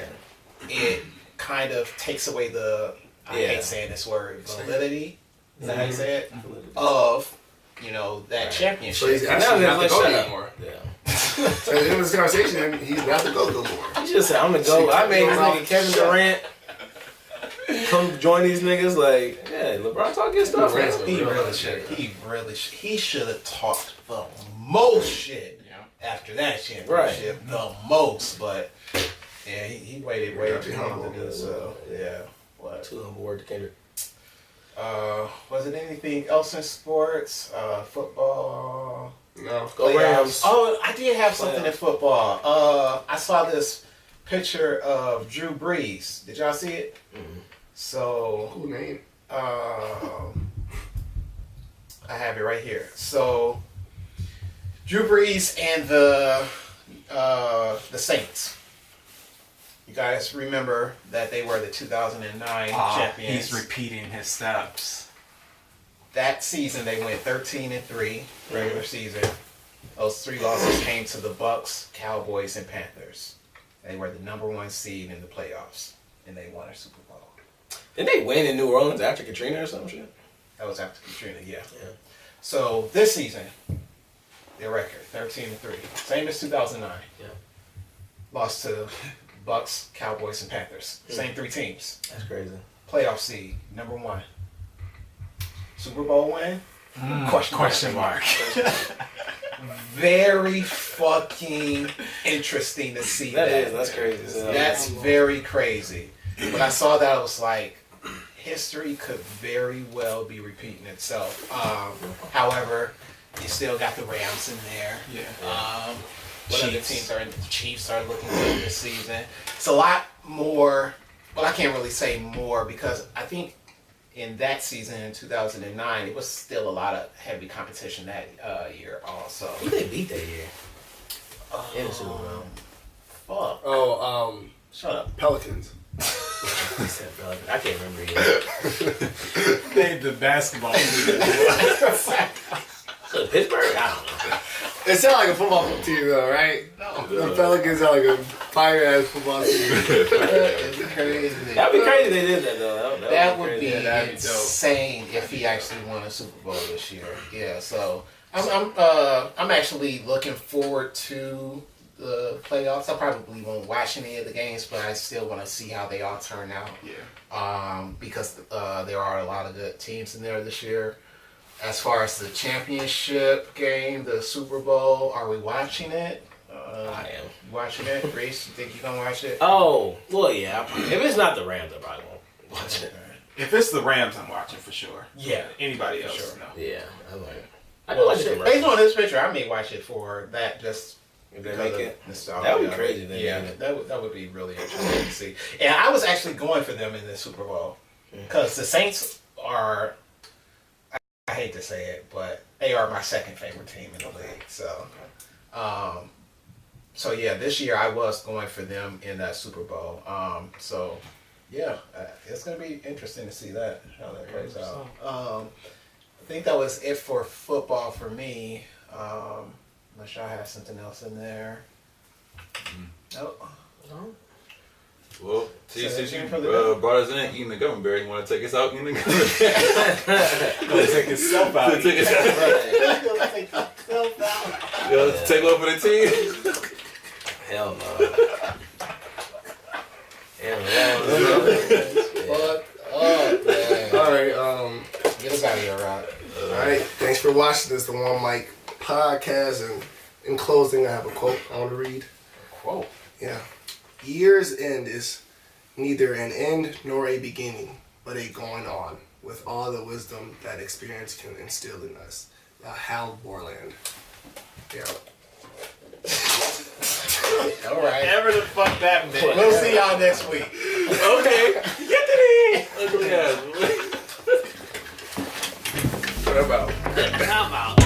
it kind of takes away the, I hate saying this word, validity, is that how you say it? Of, that championship. So he's actually not the like, GOAT shut up. anymore. Yeah. So in this conversation, he's not the GOAT no more. He just said, I'm gonna go. I made this nigga Kevin Durant come join these niggas. Like, yeah, LeBron talk good stuff, man. He really should. He should have talked the most shit after that championship. The most, but yeah, he waited way too long to do so. Yeah. What? Too humble word to Kendrick. Was it anything else in sports? Football? No. Go Rams. Oh, I did have something in football. I saw this picture of Drew Brees. Did y'all see it? Mm-hmm. So, Cool name. I have it right here. So, Drew Brees and the Saints. You guys remember that they were the 2009 champions. He's repeating his steps. That season they went 13-3 regular season. Those 3 losses came to the Bucks, Cowboys, and Panthers. They were the number 1 seed in the playoffs, and they won a Super Bowl. Didn't they win in New Orleans after Katrina or some shit? That was after Katrina, yeah. So this season, their record 13-3, same as 2009. Yeah. Lost to Bucks, Cowboys, and Panthers. Same 3 teams. That's crazy. Playoff seed, number 1. Super Bowl win? Question mark. Very fucking interesting to see that. That's crazy. That's very crazy. When I saw that, I was like, history could very well be repeating itself. However, you still got the Rams in there. Yeah. What other teams are in? The Chiefs are looking good this season. It's a lot more. Well, I can't really say more because I think in that season in 2009, it was still a lot of heavy competition that year also. Who they beat that year? In the Super Bowl. Fuck. Oh, Shut up. Pelicans. I can't remember either. Name the basketball team. So Pittsburgh? I don't know. It sounds like a football team, though, right? No. The Pelicans sound like a fire-ass football team. It's crazy. That'd be crazy if they did that, though. That would be that'd be insane if he actually won a Super Bowl this year. Yeah, so I'm actually looking forward to the playoffs. I probably won't watch any of the games, but I still want to see how they all turn out. Yeah. Because there are a lot of good teams in there this year. As far as the championship game, the Super Bowl, are we watching it? I am. You watching it, Reese? You think you're gonna watch it? Oh, well, yeah. If it's not the Rams, I probably won't watch it. If it's the Rams, I'm watching for sure. Yeah. Anybody else? Sure. No. Yeah, I like. I can watch it. Based on this picture, I may watch it for that just. If they Because make of it, nostalgia. that would be crazy. Then, Yeah, that would be really interesting to see. And I was actually going for them in the Super Bowl because the Saints are. I hate to say it, but they are my second favorite team in the league. So, so yeah, this year I was going for them in that Super Bowl. So, yeah, it's gonna be interesting to see that how that plays out. I think that was it for football for me. Unless y'all have something else in there. Nope. Well, since you for the brought us in eating the gummy bear, you want to take us out eating the gummy bear? Take himself out. Take us out. Take over the team. Hell no. Hell no. Fuck up, man. All right, Get us out of here, Rob. all right. Thanks for watching this, the One Mic podcast. And in closing, I have a quote I want to read. Quote. Yeah. Year's end is neither an end nor a beginning, but a going on with all the wisdom that experience can instill in us. Hal Borland. Yeah. All right. Ever the fuck that meant. We'll see y'all next week. Okay. Ugly ass. What about? I'm out.